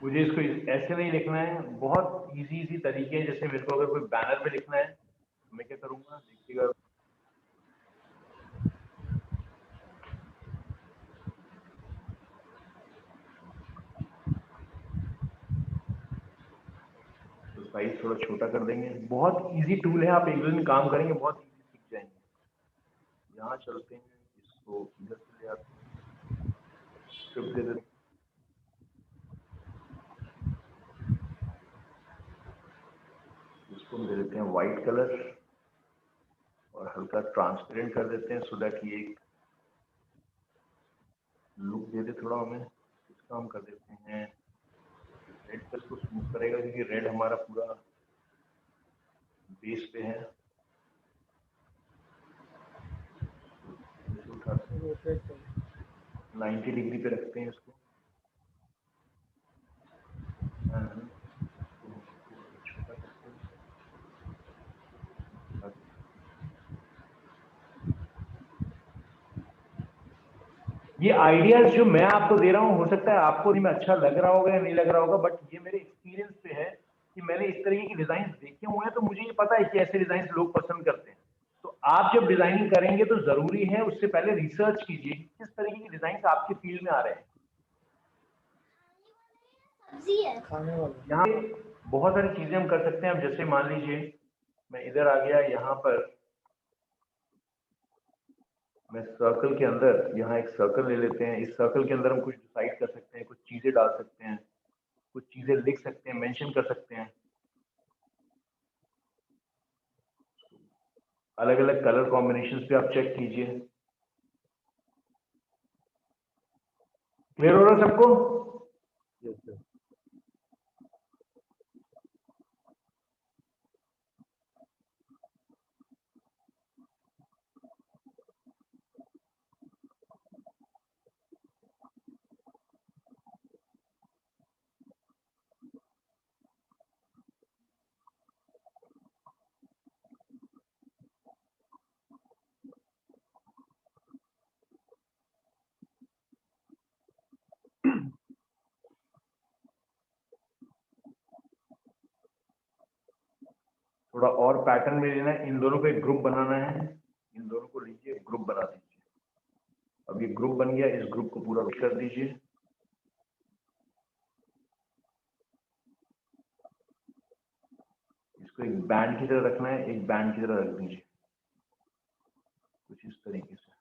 मुझे इसको ऐसे नहीं लिखना है, बहुत इजी तरीके हैं। जैसे मेरे को अगर कोई बैनर पे लिखना है तो मैं क्या करूंगा, देखिएगा। तो साइज थोड़ा छोटा कर देंगे। बहुत इजी टूल है, आप एक दो दिन काम करेंगे बहुत इजी सीख जाएंगे। यहाँ चलते हैं, इसको इधर से ले आते हैं, स्क्रिप्ट दे देते हैं। इसको हम दे देते हैं वाइट कलर और हल्का ट्रांसपेरेंट कर देते हैं, सो दैट ये एक लुक दे दे थोड़ा हमें। इसका हम कर देते हैं रेड पे, इसको स्मूथ करेगा क्योंकि रेड हमारा पूरा बेस पे है। उठाते हैं, रोटेट कर 90 डिग्री पे रखते हैं इसको। छोटा करते हैं। ये आइडियाज जो मैं आपको दे रहा हूँ, हो सकता है आपको नहीं में अच्छा लग रहा होगा या नहीं लग रहा होगा, बट ये मेरे एक्सपीरियंस पे है कि मैंने इस तरीके की डिजाइन देखे हुए हैं, तो मुझे ये पता है कि ऐसे डिजाइन लोग पसंद करते हैं। तो आप जब डिजाइनिंग करेंगे तो जरूरी है उससे पहले रिसर्च कीजिए किस तरीके की डिजाइन आपके फील्ड में आ रहे हैं। खाने वाला। यहाँ पे बहुत सारी चीजें हम कर सकते हैं। अब जैसे मान लीजिए मैं इधर आ गया, यहाँ पर मैं सर्कल के अंदर यहाँ एक सर्कल ले लेते हैं। इस सर्कल के अंदर हम कुछ डिसाइड कर सकते हैं, कुछ चीजें डाल सकते हैं, कुछ चीजें लिख सकते हैं, मेंशन कर सकते हैं। अलग अलग कलर कॉम्बिनेशंस पे आप चेक कीजिए। क्लियर हो रहा है सबको? Yes sir. थोड़ा और पैटर्न में लेना है, इन दोनों को एक ग्रुप बनाना है। इन दोनों को लीजिए, ग्रुप बना दीजिए। अब ये ग्रुप बन गया, इस ग्रुप को पूरा कर दीजिए। इसको एक बैंड की तरह रखना है, एक बैंड की तरह रख दीजिए कुछ इस तरीके से।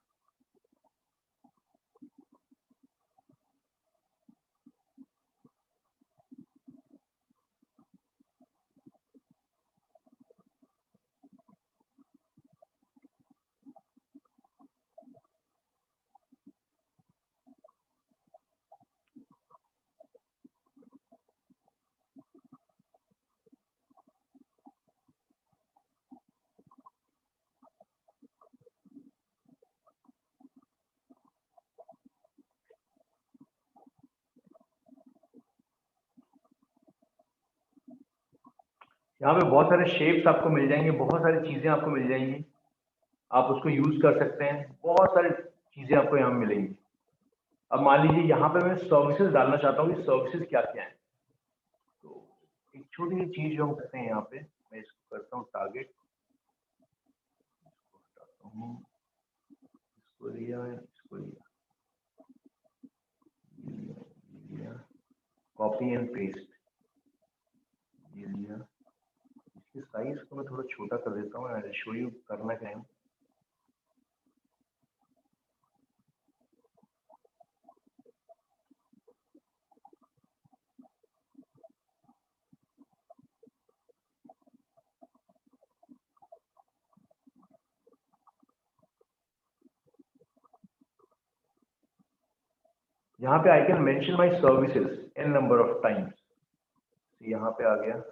यहाँ पे बहुत सारे शेप्स आपको मिल जाएंगे, बहुत सारी चीजें आपको मिल जाएंगी, आप उसको यूज कर सकते हैं। बहुत सारी चीजें आपको यहाँ मिलेंगी। अब मान लीजिए यहाँ पे मैं सर्विसेज डालना चाहता हूँ कि सर्विसेज क्या क्या है। तो एक छोटी सी चीज जो हम करते हैं यहाँ पे, मैं इसको करता हूँ टारगेट, इसको हटाता हूँ, इसको लिया, इसको लिया, कॉपी एंड पेस्ट, साइज को मैं थोड़ा छोटा कर देता हूँ, आई शो यू करना क्या है। यहाँ पे I can mention my services n number of times, यहाँ पे आ गया।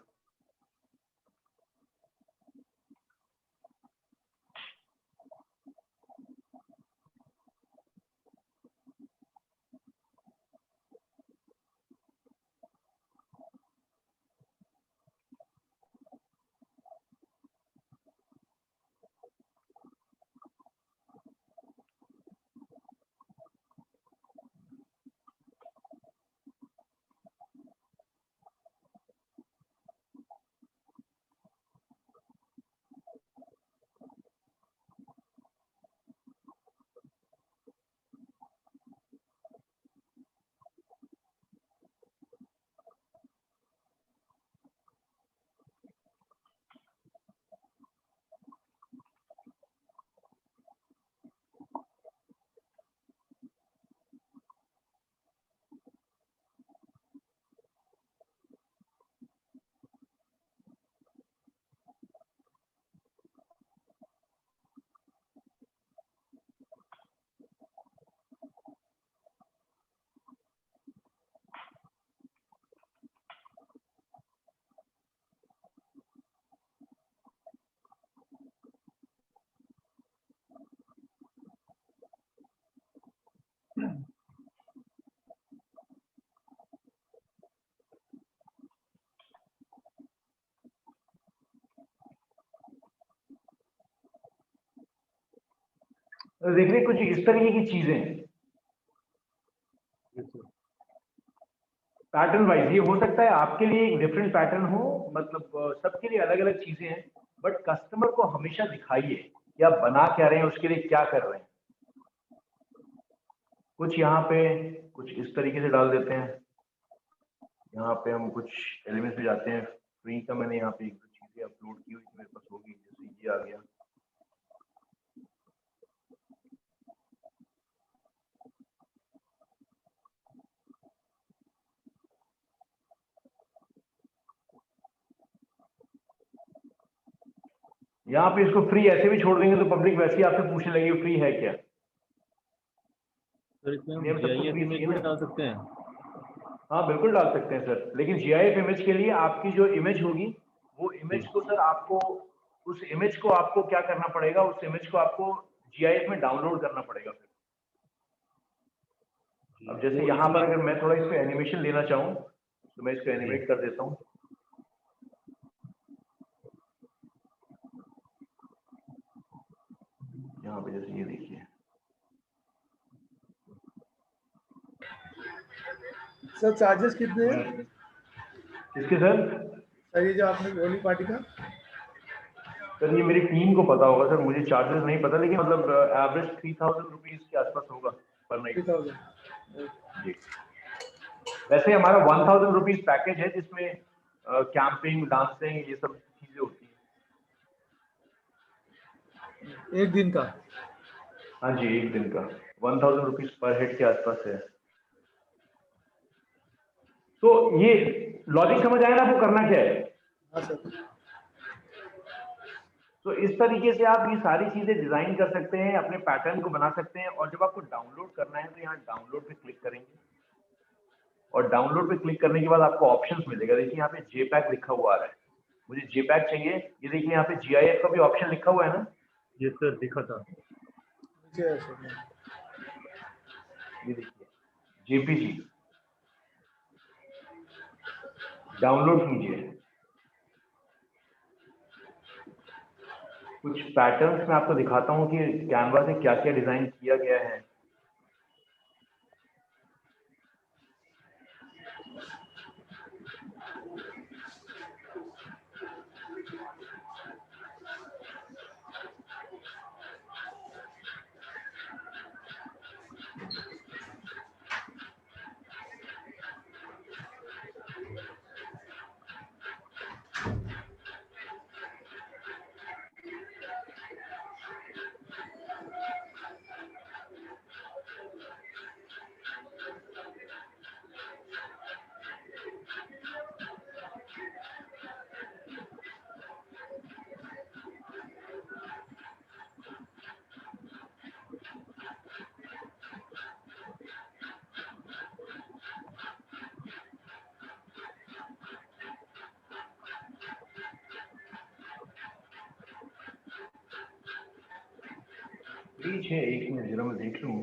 देखिए कुछ इस तरीके की चीजें पैटर्न वाइज, ये हो सकता है आपके लिए एक डिफरेंट पैटर्न हो, मतलब सबके लिए अलग अलग चीजें हैं, बट कस्टमर को हमेशा दिखाइए कि आप बना क्या रहे हैं, उसके लिए क्या कर रहे हैं। कुछ यहाँ पे कुछ इस तरीके से डाल देते हैं, यहाँ पे हम कुछ एलिमेंट्स में जाते हैं। फ्री का मैंने यहाँ पे एक दो चीजें अपलोड की हुई थी मेरे पास होगी, जैसे ये आ गया। यहाँ पे इसको फ्री ऐसे भी छोड़ देंगे तो पब्लिक वैसे ही आपसे पूछने लगेगी फ्री है क्या। सर इसमें हम GIF इमेज भी डाल सकते हैं? हाँ बिल्कुल डाल सकते हैं सर, लेकिन GIF इमेज के लिए आपकी जो इमेज होगी वो इमेज को सर आपको उस इमेज को आपको क्या करना पड़ेगा, उस इमेज को आपको GIF में डाउनलोड करना पड़ेगा फिर। अब जैसे यहाँ पर अगर मैं थोड़ा इसको एनिमेशन लेना चाहूँ तो मैं इसको एनिमेट कर देता हूँ। यहाँ पे जैसे ये देखिए, सर चार्जेस कितने हैं इसके सर? सर ये जो आपने होली पार्टी का, सर ये मेरी टीम को पता होगा सर, मुझे चार्जेस नहीं पता, लेकिन मतलब एवरेज 3000 रुपीज के आसपास होगा पर नाइट। 3000। जी, वैसे हमारा 1000 रुपीज पैकेज है जिसमें कैंपिंग, डांसिंग, ये सब चीजें होती हैं। एक दिन का? हाँ जी, एक दिन का 1000 रुपीज पर हेड के आसपास है। तो ये लॉजिक समझ आया ना आपको, करना क्या है? हाँ सर। तो इस तरीके से आप ये सारी चीजें डिजाइन कर सकते हैं, अपने पैटर्न को बना सकते हैं। और जब आपको डाउनलोड करना है तो यहाँ डाउनलोड पे क्लिक करेंगे, और डाउनलोड पे क्लिक करने के बाद आपको ऑप्शंस मिलेगा। देखिए यहाँ पे JPEG लिखा हुआ आ रहा है, मुझे JPEG चाहिए। ये देखिए यहाँ पे GIF का भी ऑप्शन लिखा हुआ है ना। ये सर दिखा था। ये देखिए JPG डाउनलोड कीजिए। कुछ पैटर्न्स मैं आपको दिखाता हूँ कि कैनवा से क्या क्या डिजाइन किया गया है। पेज है, एक मिनट जरा मैं देख लूँ।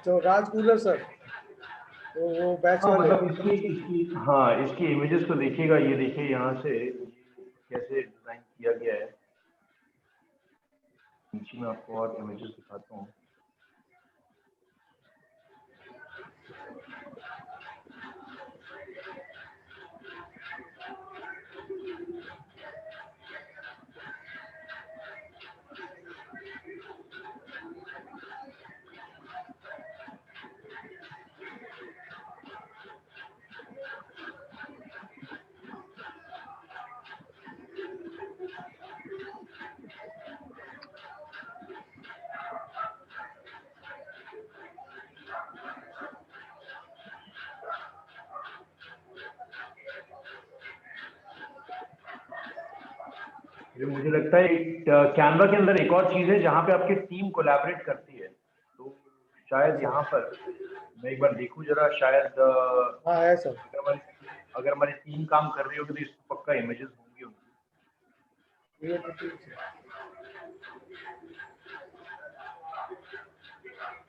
तो राज कूलर सर, तो वो बैच हाँ वाले। मतलब इसकी इमेजेस को देखिएगा। ये देखिए यहाँ से कैसे डिजाइन किया गया है। नीचे में आपको और इमेजेस दिखाता हूँ। ये मुझे लगता है कैनवा के अंदर एक और चीज़ है जहाँ पे आपकी टीम कोलैबोरेट करती है। तो शायद यहाँ पर मैं एक बार देखूँ जरा, शायद हाँ है सर। अगर हमारी टीम काम कर रही होगी तो इस पक्का इमेजेस होंगी उनकी। ये तो ठीक है।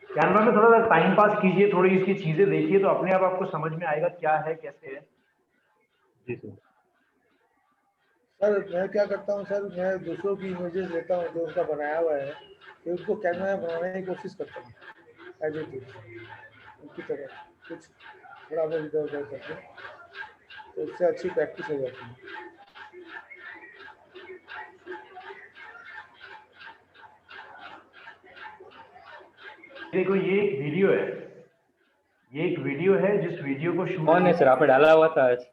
कैनवा में थोड़ा सा टाइम पास कीजिए, थोड़ी इसकी चीज़ें देखिए तो अपने आप आपको समझ में आएगा क्या है कैसे है। जी सर। सर मैं क्या करता हूँ सर, मैं दूसरों की इमेजेस लेता हूँ जो उनका बनाया हुआ है, फिर उसको कैनवा में बनाने की कोशिश करता हूँ एज इट इज उनकी तरह, कुछ थोड़ा बहुत इधर उधर करके, तो उससे अच्छी प्रैक्टिस हो जाती है। देखो ये एक वीडियो है, ये एक वीडियो है जिस वीडियो को शूट कौन है सर? आपने डाला हुआ था आज?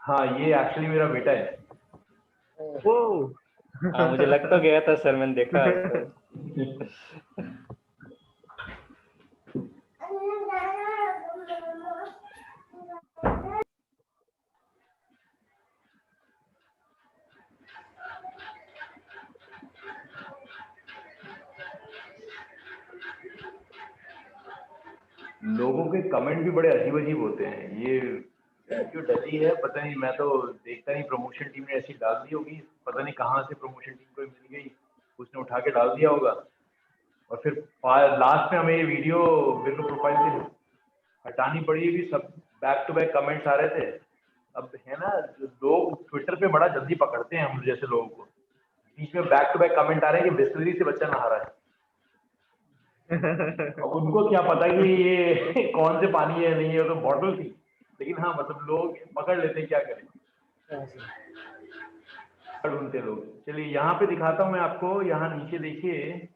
हाँ ये एक्चुअली मेरा बेटा है। ओ हाँ मुझे लग तो गया था सर, मैंने देखा उसको। लोगों के कमेंट भी बड़े अजीब अजीब होते हैं। ये वीडियो डली है, पता नहीं, मैं तो देखता नहीं, प्रमोशन टीम ने ऐसी डाल दी होगी, पता नहीं कहाँ से प्रमोशन टीम को मिल गई, उसने उठा के डाल दिया होगा। और फिर लास्ट में हमें ये वीडियो मेरे को प्रोफाइल से हटानी पड़ी कि सब बैक टू बैक कमेंट्स आ रहे थे। अब है ना, लोग ट्विटर पे बड़ा जल्दी पकड़ते हैं हम जैसे लोगों को। बीच में बैक टू बैक कमेंट आ रहे हैं कि बिस्लरी से बच्चा नहा रहा है। अब उनको क्या पता कि ये कौन से पानी है, नहीं है, तो बॉटल थी, लेकिन हाँ मतलब लोग पकड़ लेते हैं, क्या करें, ढूंढते लोग। चलिए यहाँ पे दिखाता हूँ मैं आपको। यहाँ नीचे देखिए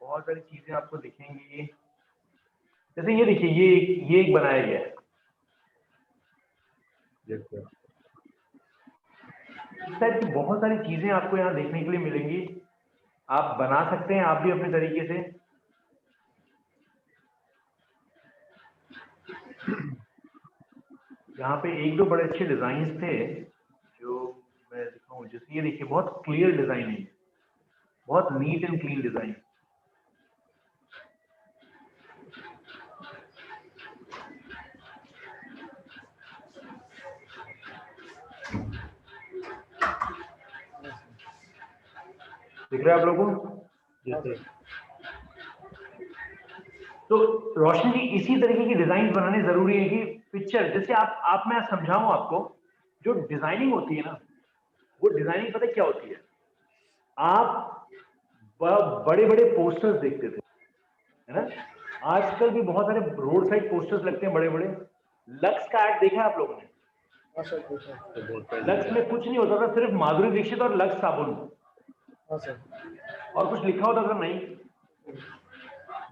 बहुत सारी चीजें आपको दिखेंगी। जैसे ये देखिए, ये एक बनाया गया है। इस टाइप की बहुत सारी चीजें आपको यहाँ देखने के लिए मिलेंगी। आप बना सकते हैं आप भी अपने तरीके से। यहाँ पे एक दो बड़े अच्छे डिजाइन थे जो मैं दिखाऊं। जैसे ये देखिए बहुत क्लियर डिजाइन है, बहुत नीट एंड क्लीन डिजाइन। दिख रहा है आप लोगों को? तो रोशनी जी इसी तरीके की डिजाइन बनाने जरूरी है कि पिक्चर, जैसे आप मैं समझाऊं आपको, जो डिजाइनिंग होती है ना, वो डिजाइनिंग पता क्या होती है। आप बड़े बड़े पोस्टर्स देखते थे, है ना, आजकल भी बहुत सारे रोड साइड पोस्टर्स लगते हैं बड़े बड़े। लक्स का एड देखा है आप लोगों ने? हाँ सर देखा। तो बहुत पहले लक्स में कुछ नहीं होता था, सिर्फ माधुरी दीक्षित और लक्स साबुन, हाँ सर। और कुछ लिखा होता था नहीं।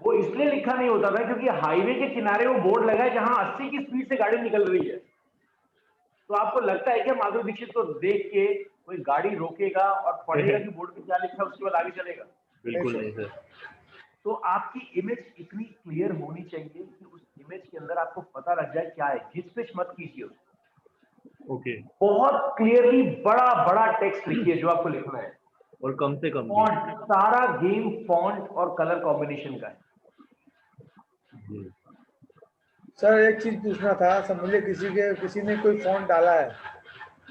वो इसलिए लिखा नहीं होता था क्योंकि हाईवे के किनारे वो बोर्ड लगा है जहां 80 की स्पीड से गाड़ी निकल रही है। तो आपको लगता है कि माधुरी दीक्षित को देख के कोई गाड़ी रोकेगा और पढ़ेगा कि बोर्ड पे क्या लिखा है, उसके बाद आगे चलेगा? बिल्कुल नहीं सर। तो आपकी इमेज इतनी क्लियर होनी चाहिए कि उस इमेज के अंदर आपको पता लग जाए क्या है। घिसपिच मत कीजिए उसको। ओके। बहुत क्लियरली बड़ा बड़ा टेक्स्ट लिखिए जो आपको लिखना है। और कम से कम भी। फॉन्ट, सारा गेम फॉन्ट और कलर कॉम्बिनेशन का है। जी। सर एक चीज पूछना था सर, मुझे किसी ने कोई फॉन्ट डाला है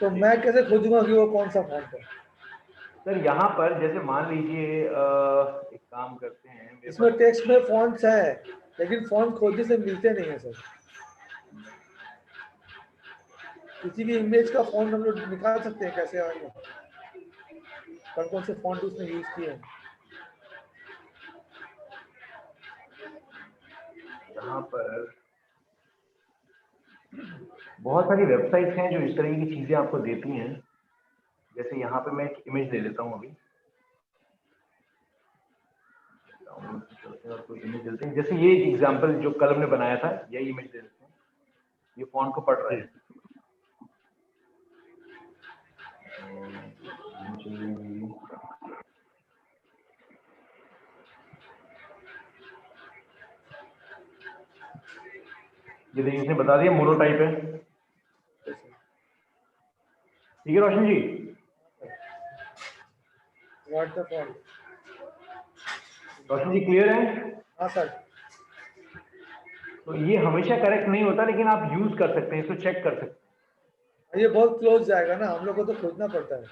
तो मैं कैसे खोजूंगा कि वो कौन सा फॉन्ट है? सर यहाँ पर जैसे मान लीजिए एक काम करते हैं, मेरे इसमें पास टेक्स्ट में फॉन्ट्स है लेकिन फॉन्ट खोजने से मिलते नहीं है सर। किसी भी इमेज का फॉन्ट हम लोग निकाल सकते हैं कैसे आएगा, कौन कौन से फॉन्ट उसने यूज किए हैं? यहाँ पर बहुत सारी वेबसाइट्स हैं जो इस तरह की चीजें आपको देती हैं। जैसे यहाँ पे मैं एक इमेज ले लेता हूँ अभी, और कोई इमेज लेते हैं। जैसे ये एग्जांपल जो कल हमने बनाया था, यही इमेज ले लेते हैं। ये फॉन्ट को पढ़ रहा है। ये देखिए इसने बता दिया मोनोटाइप है। ठीक है Roshan ji? What the font? Roshan ji clear है? हाँ सर। तो ये हमेशा करेक्ट नहीं होता, लेकिन आप यूज कर सकते हैं, इसको चेक कर सकते हैं। ये बहुत क्लोज जाएगा ना, हम लोग को तो खोजना पड़ता है,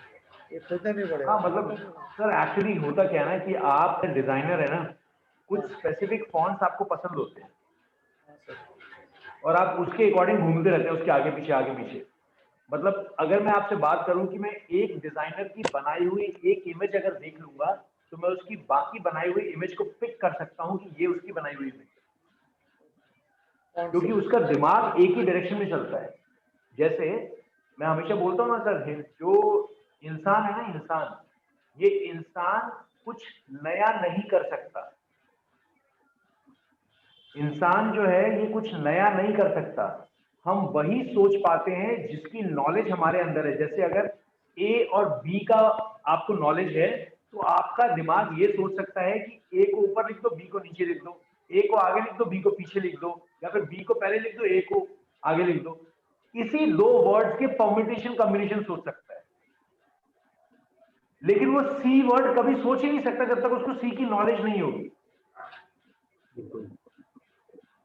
ये खोजना नहीं पड़ेगा। हाँ मतलब सर एक्चुअली होता क्या है ना कि आप डिजाइनर है ना, कुछ स्पेसिफिक फॉन्ट्स आपको पसंद होते हैं हाँ सर। और आप उसके अकॉर्डिंग घूमते रहते हैं, उसके आगे पीछे। मतलब अगर मैं आपसे बात करूं कि मैं एक डिजाइनर की बनाई हुई एक इमेज अगर देख लूंगा तो मैं उसकी बाकी बनाई हुई इमेज को पिक कर सकता हूं कि ये उसकी बनाई हुई इमेज है, क्योंकि उसका दिमाग एक ही डायरेक्शन में चलता है। जैसे मैं हमेशा बोलता हूँ ना सर, जो इंसान है ना, इंसान, ये इंसान कुछ नया नहीं कर सकता। इंसान जो है ये कुछ नया नहीं कर सकता। हम वही सोच पाते हैं जिसकी नॉलेज हमारे अंदर है। जैसे अगर ए और बी का आपको नॉलेज है तो आपका दिमाग ये सोच सकता है कि ए को ऊपर लिख दो, बी को नीचे लिख दो, ए को आगे लिख दो, बी को पीछे लिख दो, या फिर बी को पहले लिख दो, ए को आगे लिख दो। इसी दो वर्ड्स के परम्यूटेशन कॉम्बिनेशन सोच सकता है, लेकिन वो सी वर्ड कभी सोच ही नहीं सकता जब तक उसको सी की नॉलेज नहीं होगी।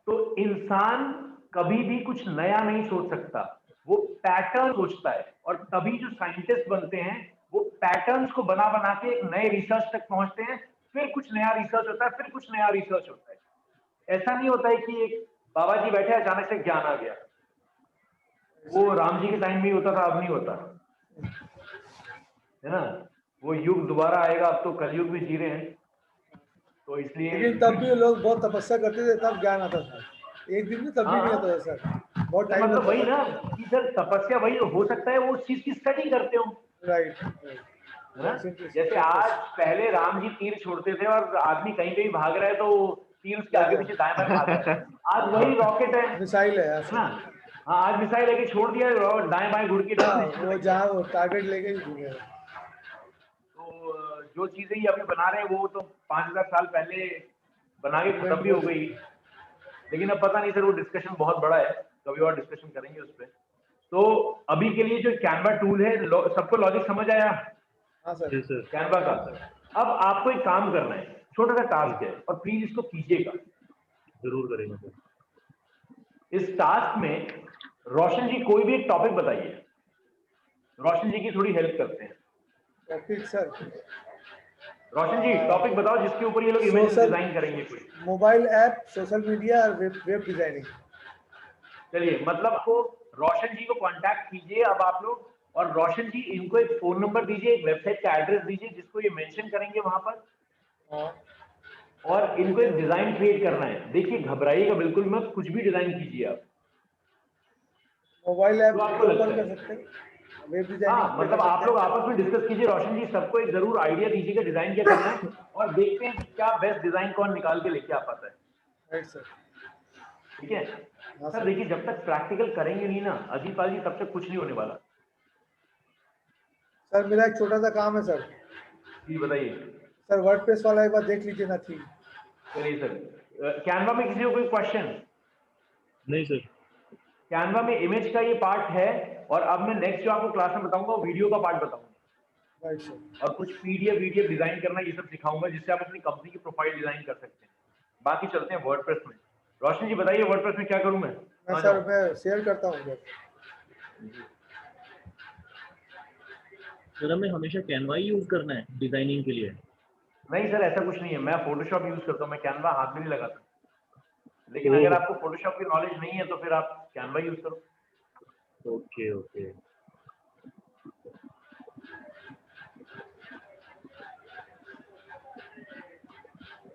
तो इंसान कभी भी कुछ नया नहीं सोच सकता, वो पैटर्न सोचता है। और तभी जो साइंटिस्ट बनते हैं वो पैटर्न्स को बना बना के एक नए रिसर्च तक पहुंचते हैं, फिर कुछ नया रिसर्च होता है, फिर कुछ नया रिसर्च होता है। ऐसा नहीं होता है कि एक बाबा जी बैठे अचानक से ज्ञान आ गया। वो राम जी के टाइम में ही होता था, अब नहीं होता है ना। वो युग दोबारा आएगा, अब तो कलयुग में जी रहे हैं, तो इसलिए लेकिन तब भी लोग बहुत तपस्या करते थे, तब ज्ञान आता था। एक दिन में तब भी नहीं आता था सर, बहुत टाइम मतलब लगता वही ना था। कि सर तपस्या वही हो सकता है वो उस चीज की स्टडी करते हो, राइट। है ना। जैसे आज पहले राम जी तीर छोड़ते थे और आदमी कहीं पे भी भाग रहा है तो तीर उसके आगे पीछे दाएं बाएं भाग रहा है। आज वही रॉकेट है मिसाइल है ना। हाँ आज मिसाइल लेके छोड़ दिया और दाएं बाएं घुड़ के हाँ, destination वो पे जहाँ वो टारगेट लेके ही घूमे। तो जो चीजें ये अभी बना रहे हैं वो तो 5000 साल पहले बना के खत्म भी हो गई। लेकिन अब पता नहीं सर, वो डिस्कशन बहुत बड़ा है, कभी और डिस्कशन करेंगे उस पर। तो अभी के लिए जो कैनवा टूल है, सबको लॉजिक समझ आया हाँ सर। कैनवा का? अब आपको एक काम करना है, छोटा सा टास्क है और प्लीज इसको कीजिएगा। जरूर करेंगे सर। इस टास्क में रोशन जी कोई भी एक टॉपिक बताइए, रोशन जी की थोड़ी हेल्प करते हैं। टॉपिक सर, रोशन जी टॉपिक बताओ जिसके ऊपर ये लोग इमेज डिजाइन करेंगे कोई। मोबाइल ऐप, सोशल मीडिया और वेब डिजाइनिंग। चलिए मतलब आपको रोशन जी को कांटेक्ट कीजिए अब आप लोग, और रोशन जी इनको एक फोन नंबर दीजिए, एक वेबसाइट का एड्रेस दीजिए जिसको ये मेंशन करेंगे वहां पर, हाँ। और इनको एक डिजाइन क्रिएट करना है। देखिए घबराइएगा बिल्कुल मत, कुछ भी डिजाइन कीजिए आप। मोबाइल ऐप जो आपको लगता ऊपर है। कर सकते हैं, वेब हाँ डिजाइनिंग पे मतलब कर आप सकते लोग हैं। आपस में डिस्कस कीजिए, रोशन जी सबको एक जरूर आइडिया दीजिएगा डिजाइन क्या करना है, और देखते हैं कि क्या बेस्ट डिजाइन कौन निकाल के लेके आ पाता है। Right sir. ठीक है हाँ सर। सर। देखिए जब तक प्रैक्टिकल करेंगे नहीं ना अजीत पाल जी, तब तक कुछ नहीं होने वाला। सर मेरा एक छोटा सा काम है सर। जी बताइए। सर वर्डप्रेस वाला एक बार देख लीजिए ना थी। चलिए सर, कैनवा में किसी को कोई क्वेश्चन? नहीं सर। कैनवा में इमेज का ये पार्ट है, और अब मैं नेक्स्ट जो आपको क्लास में बताऊंगा वो वीडियो का पार्ट बताऊंगा, राइट सर। और कुछ पीडीएफ वीडीएफ डिजाइन करना ये सब सिखाऊंगा, जिससे आप अपनी कंपनी की प्रोफाइल डिजाइन कर सकते हैं। बाकी चलते हैं वर्डप्रेस में। रोशन जी बताइए वर्डप्रेस में क्या करूं मैं, मैं कहाँ सर जाऊं? मैं शेयर करता हूँ सर। सर हमें हमेशा कैनवा ही यूज करना है डिजाइनिंग के लिए? नहीं सर ऐसा कुछ नहीं है, मैं फोटोशॉप यूज करता हूँ, मैं कैनवा हाथ में नहीं लगाता। लेकिन अगर ओह आपको फोटोशॉप की नॉलेज नहीं है तो फिर आप कैनवा यूज करो। Okay okay.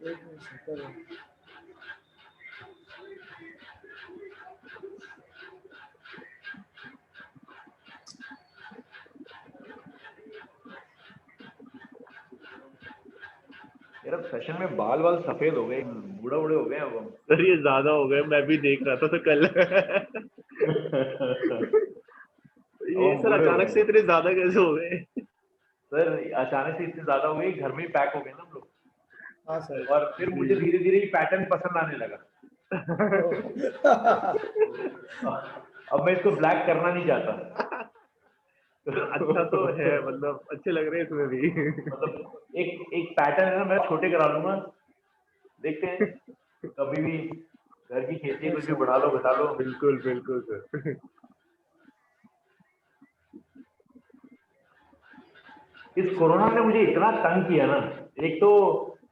एक मिनट सर। यार अब सेशन में बाल वाल सफेद हो गए, बूढ़ा बूढ़े हो गए अब हम। सर ये ज्यादा हो गए, मैं भी देख रहा था तो कल अब ये हम सर बूढ़े हो अचानक गए से इतने ज्यादा कैसे हो गए? सर, अचानक से इतने ज्यादा हो गए, घर में ही पैक हो गए ना हम लोग, हाँ सर। और फिर मुझे धीरे धीरे ये पैटर्न पसंद आने लगा। अब मैं इसको ब्लैक करना नहीं चाहता। अच्छा तो है, मतलब अच्छे लग रहे हैं इसमें भी। मतलब एक एक पैटर्न है ना, मैं छोटे करा लूंगा, देखते हैं कभी भी घर की खेती है, कुछ भी बढ़ा लो घटा लो। बिल्कुल बिल्कुल सर। इस कोरोना ने मुझे इतना तंग किया ना, एक तो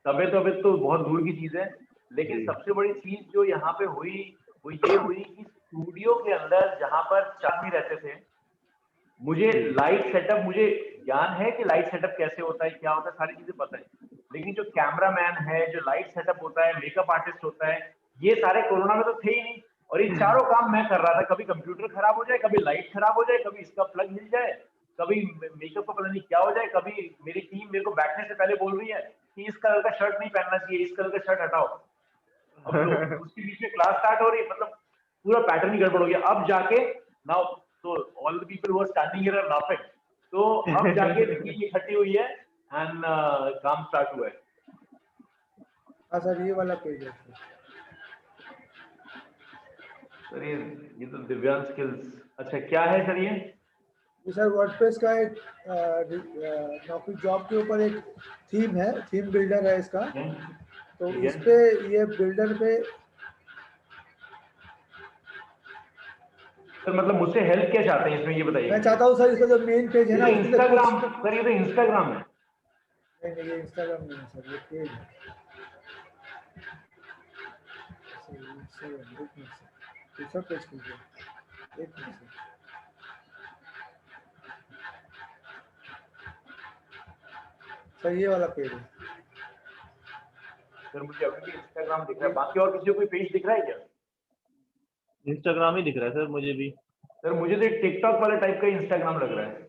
तबीयत तबीयत तो बहुत दूर की चीज है, लेकिन जी सबसे बड़ी चीज जो यहाँ पे हुई वो ये हुई कि स्टूडियो के अंदर जहां पर चांदी रहते थे, मुझे जी लाइट सेटअप, मुझे ज्ञान है कि लाइट सेटअप कैसे होता है, क्या होता है, सारी चीजें पता है, लेकिन जो कैमरामैन है, जो लाइट सेटअप होता है, मेकअप आर्टिस्ट होता है, ये सारे कोरोना में तो थे ही नहीं। और ये चारों काम मैं कर रहा था, कभी कंप्यूटर खराब हो जाए, कभी लाइट खराब हो जाए, कभी इसका प्लग हिल जाए, कभी मेकअप का पता नहीं क्या हो जाए, कभी मेरी टीम मेरे को बैठने से पहले बोल रही है कि इस कलर का शर्ट नहीं पहनना चाहिए, इस कलर का शर्ट हटाओ। अब लो उसके बीच में क्लास स्टार्ट हो रही है, मतलब पूरा पैटर्न ही गड़बड़ हो गया। अब जाके नाउ तो all the people who are standing here are laughing, तो अब जाके टीम इकट्ठी हुई है एंड काम स्टार्ट हुआ है। हाँ सर ये वाला पेज है। सर ये तो दिव्यांग स्किल्स, अच्छा क्या है सर ये? ये सर वर्डप्रेस का एक नौकरी जॉब के ऊपर एक थीम है, थीम बिल्डर है इसका। तो ठीक इस है पे ये बिल्डर पे सर, मतलब मुझसे हेल्प क्या चाहते हैं इसमें ये बताइए मैं मुझे। चाहता हूँ सर इसका जो मेन पेज है ये ना तो उसमें से कुछ। इंस्टाग्राम सर, ये तो इंस्टाग्राम है। नहीं नहीं, ये इंस्टाग्राम नहीं है सर, ये पेज है सर, ये इंस्टाग्राम। एक मिनट सर, दूसरा पेज कीजिए। एक मिनट सर। सर ये वाला पेज है। सर मुझे अभी भी इंस्टाग्राम दिख रहा है, बाकी और किसी को कोई पेज दिख रहा है क्या? इंस्टाग्राम ही दिख रहा है सर मुझे भी। सर मुझे तो टिकटॉक वाले टाइप का इंस्टाग्राम लग रहा है।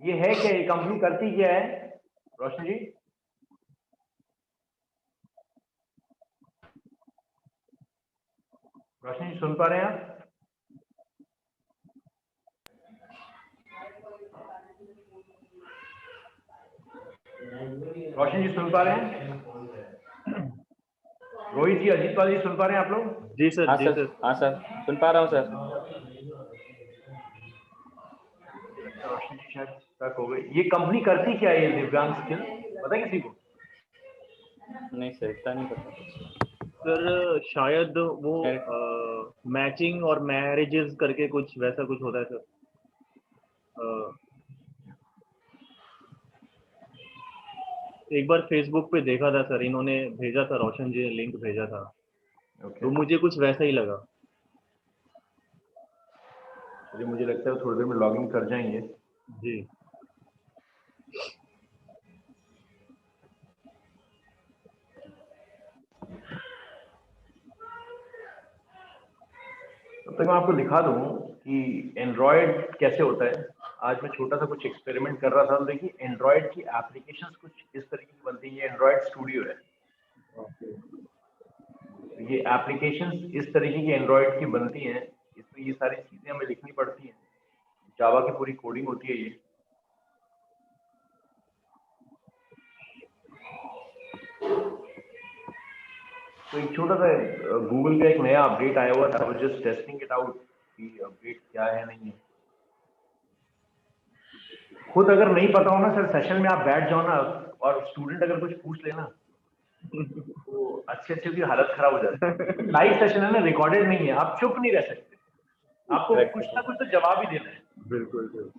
ये है क्या, ये कंपनी करती क्या है रोशन जी? रोशन जी सुन पा रहे हैं आप? रोशन जी सुन पा रहे हैं? रोहित जी, अजीत पाल जी सुन पा रहे हैं आप लोग? जी सर हाँ जी सर, सर। हाँ सर, सुन पा रहा हूँ सर। लगता है रोशन जी शायद स्टक हो गए। ये कंपनी करती क्या है ये दिव्यांग स्किल, पता है किसी को? नहीं सर, इतना नहीं पता। सर शायद वो मेरे मैचिंग और मैरिजेस करके कुछ वैसा कुछ होता है सर। एक बार फेसबुक पे देखा था सर, इन्होंने भेजा था, रोशन जी ने लिंक भेजा था, ओके, तो मुझे कुछ वैसा ही लगा। चलिए मुझे लगता है थोड़ी देर में लॉगिन कर जाएंगे। जी तब तक मैं आपको दिखा दूं कि एंड्रॉयड कैसे होता है। आज मैं छोटा सा कुछ एक्सपेरिमेंट कर रहा था, तो देखिए एंड्रॉयड की एप्लीकेशंस कुछ इस तरीके की बनती है। ये एंड्रॉयड स्टूडियो है। ये एप्लीकेशंस इस तरीके की एंड्रॉयड की बनती हैं। इसमें ये सारी चीजें हमें लिखनी पड़ती हैं। जावा की पूरी कोडिंग होती है ये। तो एक छोटा सा गूगल का एक नया अपडेट आया हुआ था, I was just testing it out कि अपडेट क्या है नहीं है। खुद अगर नहीं पता हो ना सर, सेशन में आप बैठ जाओ ना और स्टूडेंट अगर कुछ पूछ लेना तो अच्छे अच्छे की हालत खराब हो जाती है। लाइव सेशन है ना, रिकॉर्डेड नहीं है, आप चुप नहीं रह सकते, आपको कुछ ना कुछ तो जवाब ही देना है। बिल्कुल।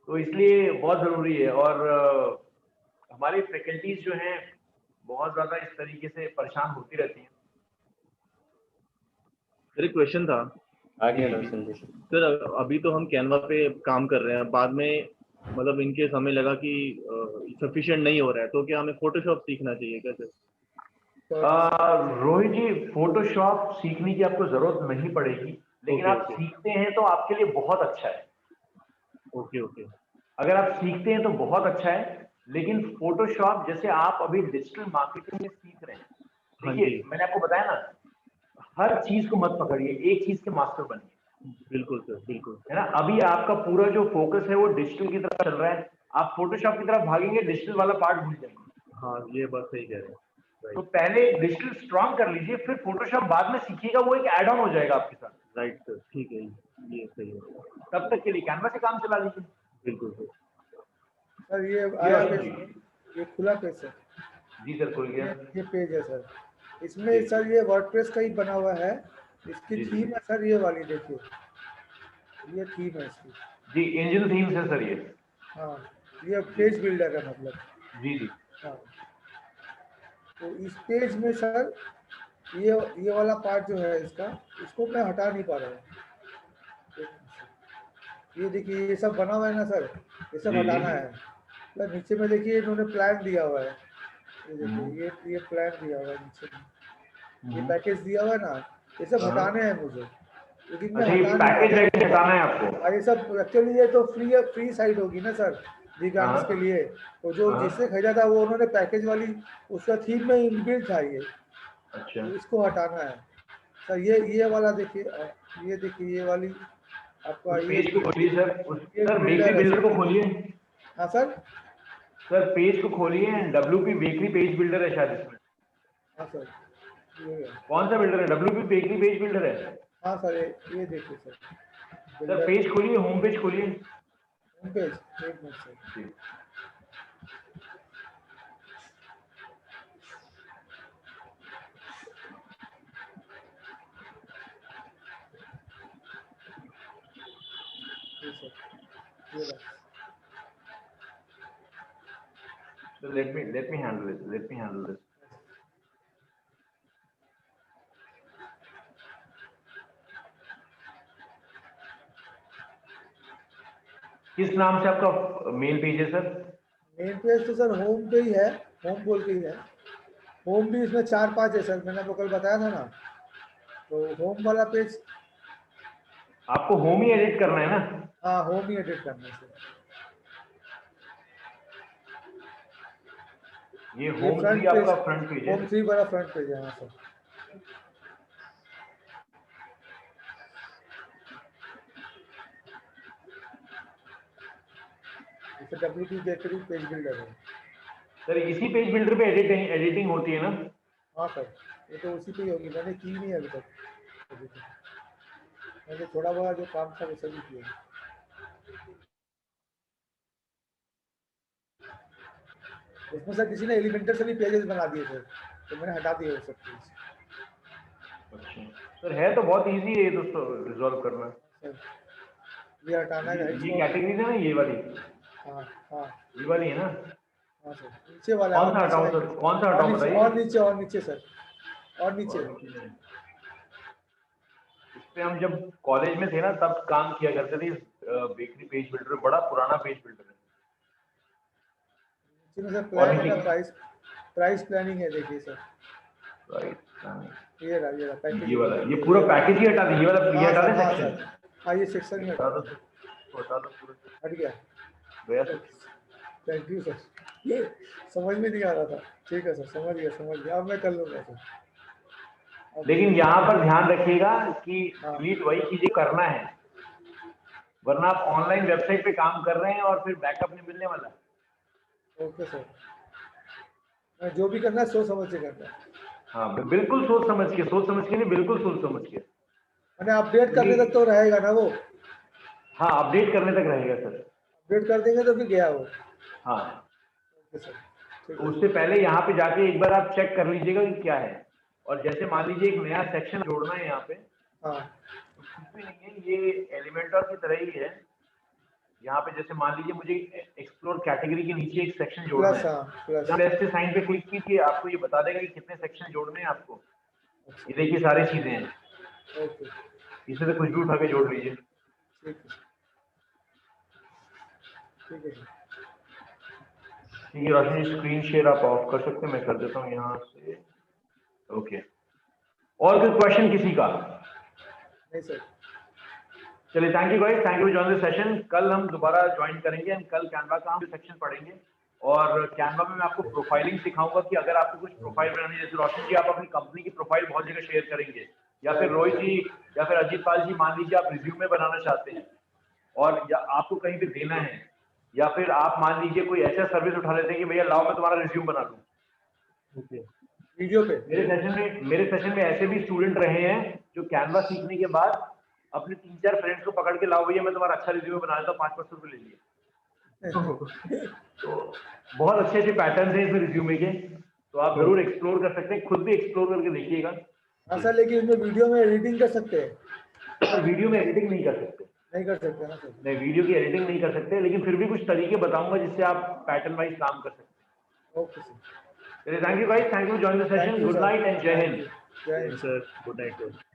तो इसलिए बहुत जरूरी है। और हमारी फैकल्टीज जो हैं बहुत ज्यादा इस तरीके से परेशान होती रहती हैं। सर एक क्वेश्चन था। आगे रोशन जी। सर अभी तो हम कैनवा पे काम कर रहे हैं, बाद में मतलब इनके हमें लगा कि सफिशिएंट नहीं हो रहा है, तो क्या हमें फोटोशॉप सीखना चाहिए क्या सर? रोहित जी, फोटोशॉप सीखने की आपको जरूरत नहीं पड़ेगी, लेकिन ओके, आप ओके। सीखते हैं तो आपके लिए बहुत अच्छा है। Okay, okay. अगर आप सीखते हैं तो बहुत अच्छा है, लेकिन फोटोशॉप जैसे आप अभी डिजिटल मार्केटिंग में सीख रहे हैं, हाँ देखिए जी। मैंने आपको बताया ना, हर चीज को मत पकड़िए, एक चीज के मास्टर बनिए। बिल्कुल सर, बिल्कुल। है ना, अभी आपका पूरा जो फोकस है वो डिजिटल की तरफ चल रहा है। आप फोटोशॉप की तरफ भागेंगे, डिजिटल वाला पार्ट भूल जाएंगे। हाँ, ये बात सही कह रहे हैं। तो राइट, पहले डिजिटल स्ट्रांग कर लीजिए, फिर फोटोशॉप बाद में सीखिएगा, वो एक एड ऑन हो जाएगा आपके साथ। राइट सर, ठीक है, ये सही है। तब तक के लिए कैनवा से काम चला लीजिए। बिल्कुल सर। सर ये जी आया रोशन पेज, जी। ये खुला पेज सर। जी सर, खुल गया। ये पेज है सर। इसमें जी सर ये वर्डप्रेस का ही बना हुआ है। इसकी जी थीम है सर ये वाली, देखिए ये थीम है इसकी। जी, इंजन थीम से सर ये। हाँ, ये पेज बिल्डर है मतलब। जी जी। हाँ, तो इस पेज में सर ये वाला पार्ट जो है इसका, इसको मैं हटा नहीं पा रहा हूँ। ये देखिए ये सब बना हुआ है ना सर, ये सब जी जी। हटाना है। तो नीचे में देखिए इन्होंने प्लान दिया हुआ है। ये देखिए ये प्लान दिया हुआ है नीचे में, ये पैकेज दिया हुआ है ना, ये सब हटाने हैं मुझे, लेकिन मैं अच्छा, ये हटा नहीं पा पैकेज रहा वैकेज हटाना है आपको? हूँ। और ये सब एक्चुअली ये तो फ्री साइट होगी ना सर दिव्यांग्स के लिए, तो जो जिससे खरीदा था वो उन्होंने पैकेज वाली उसका थीम में इनबिल्ट था ये, अच्छा, तो इसको हटाना है सर। ये वाला देखिए, ये देखिए ये वाली आपका उस पेज को खोलिए सर, ये सर बेकरी बिल्डर है बिल्डर सर। को खोलिए। हाँ सर। सर पेज को खोलिए, WP बेकरी पेज बिल्डर है शायद इसमें। हाँ सर, ये है। कौन सा बिल्डर है? WP बेकरी पेज बिल्डर है। हाँ सर, ये देखिए सर, सर बिल्डर पेज खोलिए, होम पेज खोलिए। होम पेज, एक मिनट सर। जी। ये सर, ये बस। So let me handle this. Let me handle this. किस नाम से आपका मेल पेज है सर? मेन पेज तो सर होम पे ही है, होम बोल के ही है। होम भी इसमें 4-5 है सर, मैंने आपको कल बताया था ना, तो होम वाला पेज। आपको होम ही एडिट करना है ना? हाँ, होम ही एडिट करना है सर। ये ये होम 3 फ्रंट पेज, आपका फ्रंट पेज है। होम 3 वाला फ्रंट पेज है। हाँ सर। इसे WP बेकरी पेज बिल्डर है। सर इसी पेज बिल्डर पे एडिटिंग होती है ना? हाँ सर, ये तो उसी पे ही होगी, मैंने की नहीं अभी तक। मैंने थोड़ा बड़ा जो काम था वो सभी किया। उसमें सर किसी ने एलिमेंटर से भी पेजेस बना दिए थे, तो मैंने हटा दिए वो सब पेज। अच्छा सर, है तो बहुत इजी है ये दोस्तों रिजॉल्व करना। सर ये हटाना है ये इसको। कैटेगरी है ना, ये वाली? हाँ हाँ। ये वाली है ना? हाँ सर, नीचे वाला है, कौन और सा नीचे हटाऊं है। सर, कौन सा और हटाऊं नीचे, बताइए? और नीचे, और नीचे सर, और नीचे। और नीचे। इस पे हम जब कॉलेज में थे ना तब काम किया करते थे। बेकरी पेज बिल्डर बड़ा पुराना पेज बिल्डर है। नीचे में सर और प्लान है नीचे ना, प्राइस प्राइस प्लानिंग है, देखिए सर। राइट, ये रहा पैकेज। ये वाला, ये पूरा पैकेज ही हटा दें, ये वाला ये हटा दें हाँ सेक्शन, सर, हाँ ये सेक्शन में हटा दो, हटा दो पूरा, हट गया। गया सर। थैंक यू सर, ये समझ में नहीं आ रहा था। ठीक है सर, समझ गया, अब मैं कर लूँगा सर। लेकिन यहाँ पर ध्यान रखिएगा कि हाँ। डिलीट वही चीजें करना है, वरना आप ऑनलाइन वेबसाइट पे काम कर रहे हैं और फिर बैकअप नहीं मिलने वाला। ओके सर, मैं जो भी करना है सोच समझ के करना है। हाँ बिल्कुल सोच समझ के नहीं, बिल्कुल सोच समझ के। मैंने अपडेट करने तक तो रहेगा ना वो? हाँ अपडेट करने तक रहेगा सर। अपडेट कर देंगे तो फिर गया वो। हाँ ओके सर, ठीक तो है। उससे पहले यहाँ पे जाके एक बार आप चेक कर लीजिएगा कि क्या है। और जैसे मान लीजिए एक नया सेक्शन जोड़ना है यहाँ पे, हाँ तो कुछ भी नहीं है, ये एलिमेंटर की तरह ही है। यहाँ पे जैसे मान लीजिए मुझे एक्सप्लोर कैटेगरी के नीचे एक सेक्शन जोड़ना प्लस, है, हाँ प्लस। जब ऐसे साइन पे क्लिक कीजिए आपको ये बता देगा कि कितने सेक्शन जोड़ने हैं आपको। ये देखिए सारी चीजें हैं, ओके इसमें से कुछ भी उठा के जोड़ लीजिए। ठीक है, ठीक है सर। ठीक है रोशनी, स्क्रीन शेयर आप ऑफ कर सकते हैं, मैं कर देता हूँ यहाँ से। ओके, और कोई क्वेश्चन किसी का? नहीं सर। चलिए, thank you guys, thank you join the session. कल हम दोबारा ज्वाइन करेंगे, हम कल कैनवा का हम सेक्शन पढ़ेंगे और कैनवा में मैं आपको प्रोफाइलिंग सिखाऊंगा कि अगर आपको कुछ प्रोफाइल बनानी है, जैसे रोशन जी आप अपनी कंपनी की प्रोफाइल बहुत जगह शेयर करेंगे, या फिर रोहित जी या फिर अजीत पाल जी, मान लीजिए आप रिज्यूमे बनाना चाहते हैं और या आपको कहीं पे देना है, या फिर आप मान लीजिए कोई ऐसा सर्विस उठा लेते हैं कि भैया लाओ मैं तुम्हारा रिज्यूम बना दूं। वीडियो पे मेरे सेशन में ऐसे भी स्टूडेंट रहे हैं जो कैनवा सीखने के बाद अपने 3-4 फ्रेंड्स को पकड़ के लाओ भैया मैं तुम्हारा अच्छा रिज्यूमे बना देता हूँ, 500 रुपये ले लिए। तो बहुत अच्छे अच्छे पैटर्न हैं इसमें रिज्यूमे के, तो आप जरूर एक्सप्लोर कर सकते हैं, खुद भी एक्सप्लोर करके देखिएगा। हाँ सर, लेकिन इसमें वीडियो में एडिटिंग कर सकते हैं? और वीडियो में एडिटिंग नहीं कर सकते, नहीं कर सकते ना सर? नहीं वीडियो की एडिटिंग नहीं कर सकते, लेकिन फिर भी कुछ तरीके बताऊंगा जिससे आप पैटर्न वाइज काम कर सकते हैं। Okay sir. चलिए, thank you guys, thank you join the session, good night and Jai Hind. Jai Hind sir, good night sir.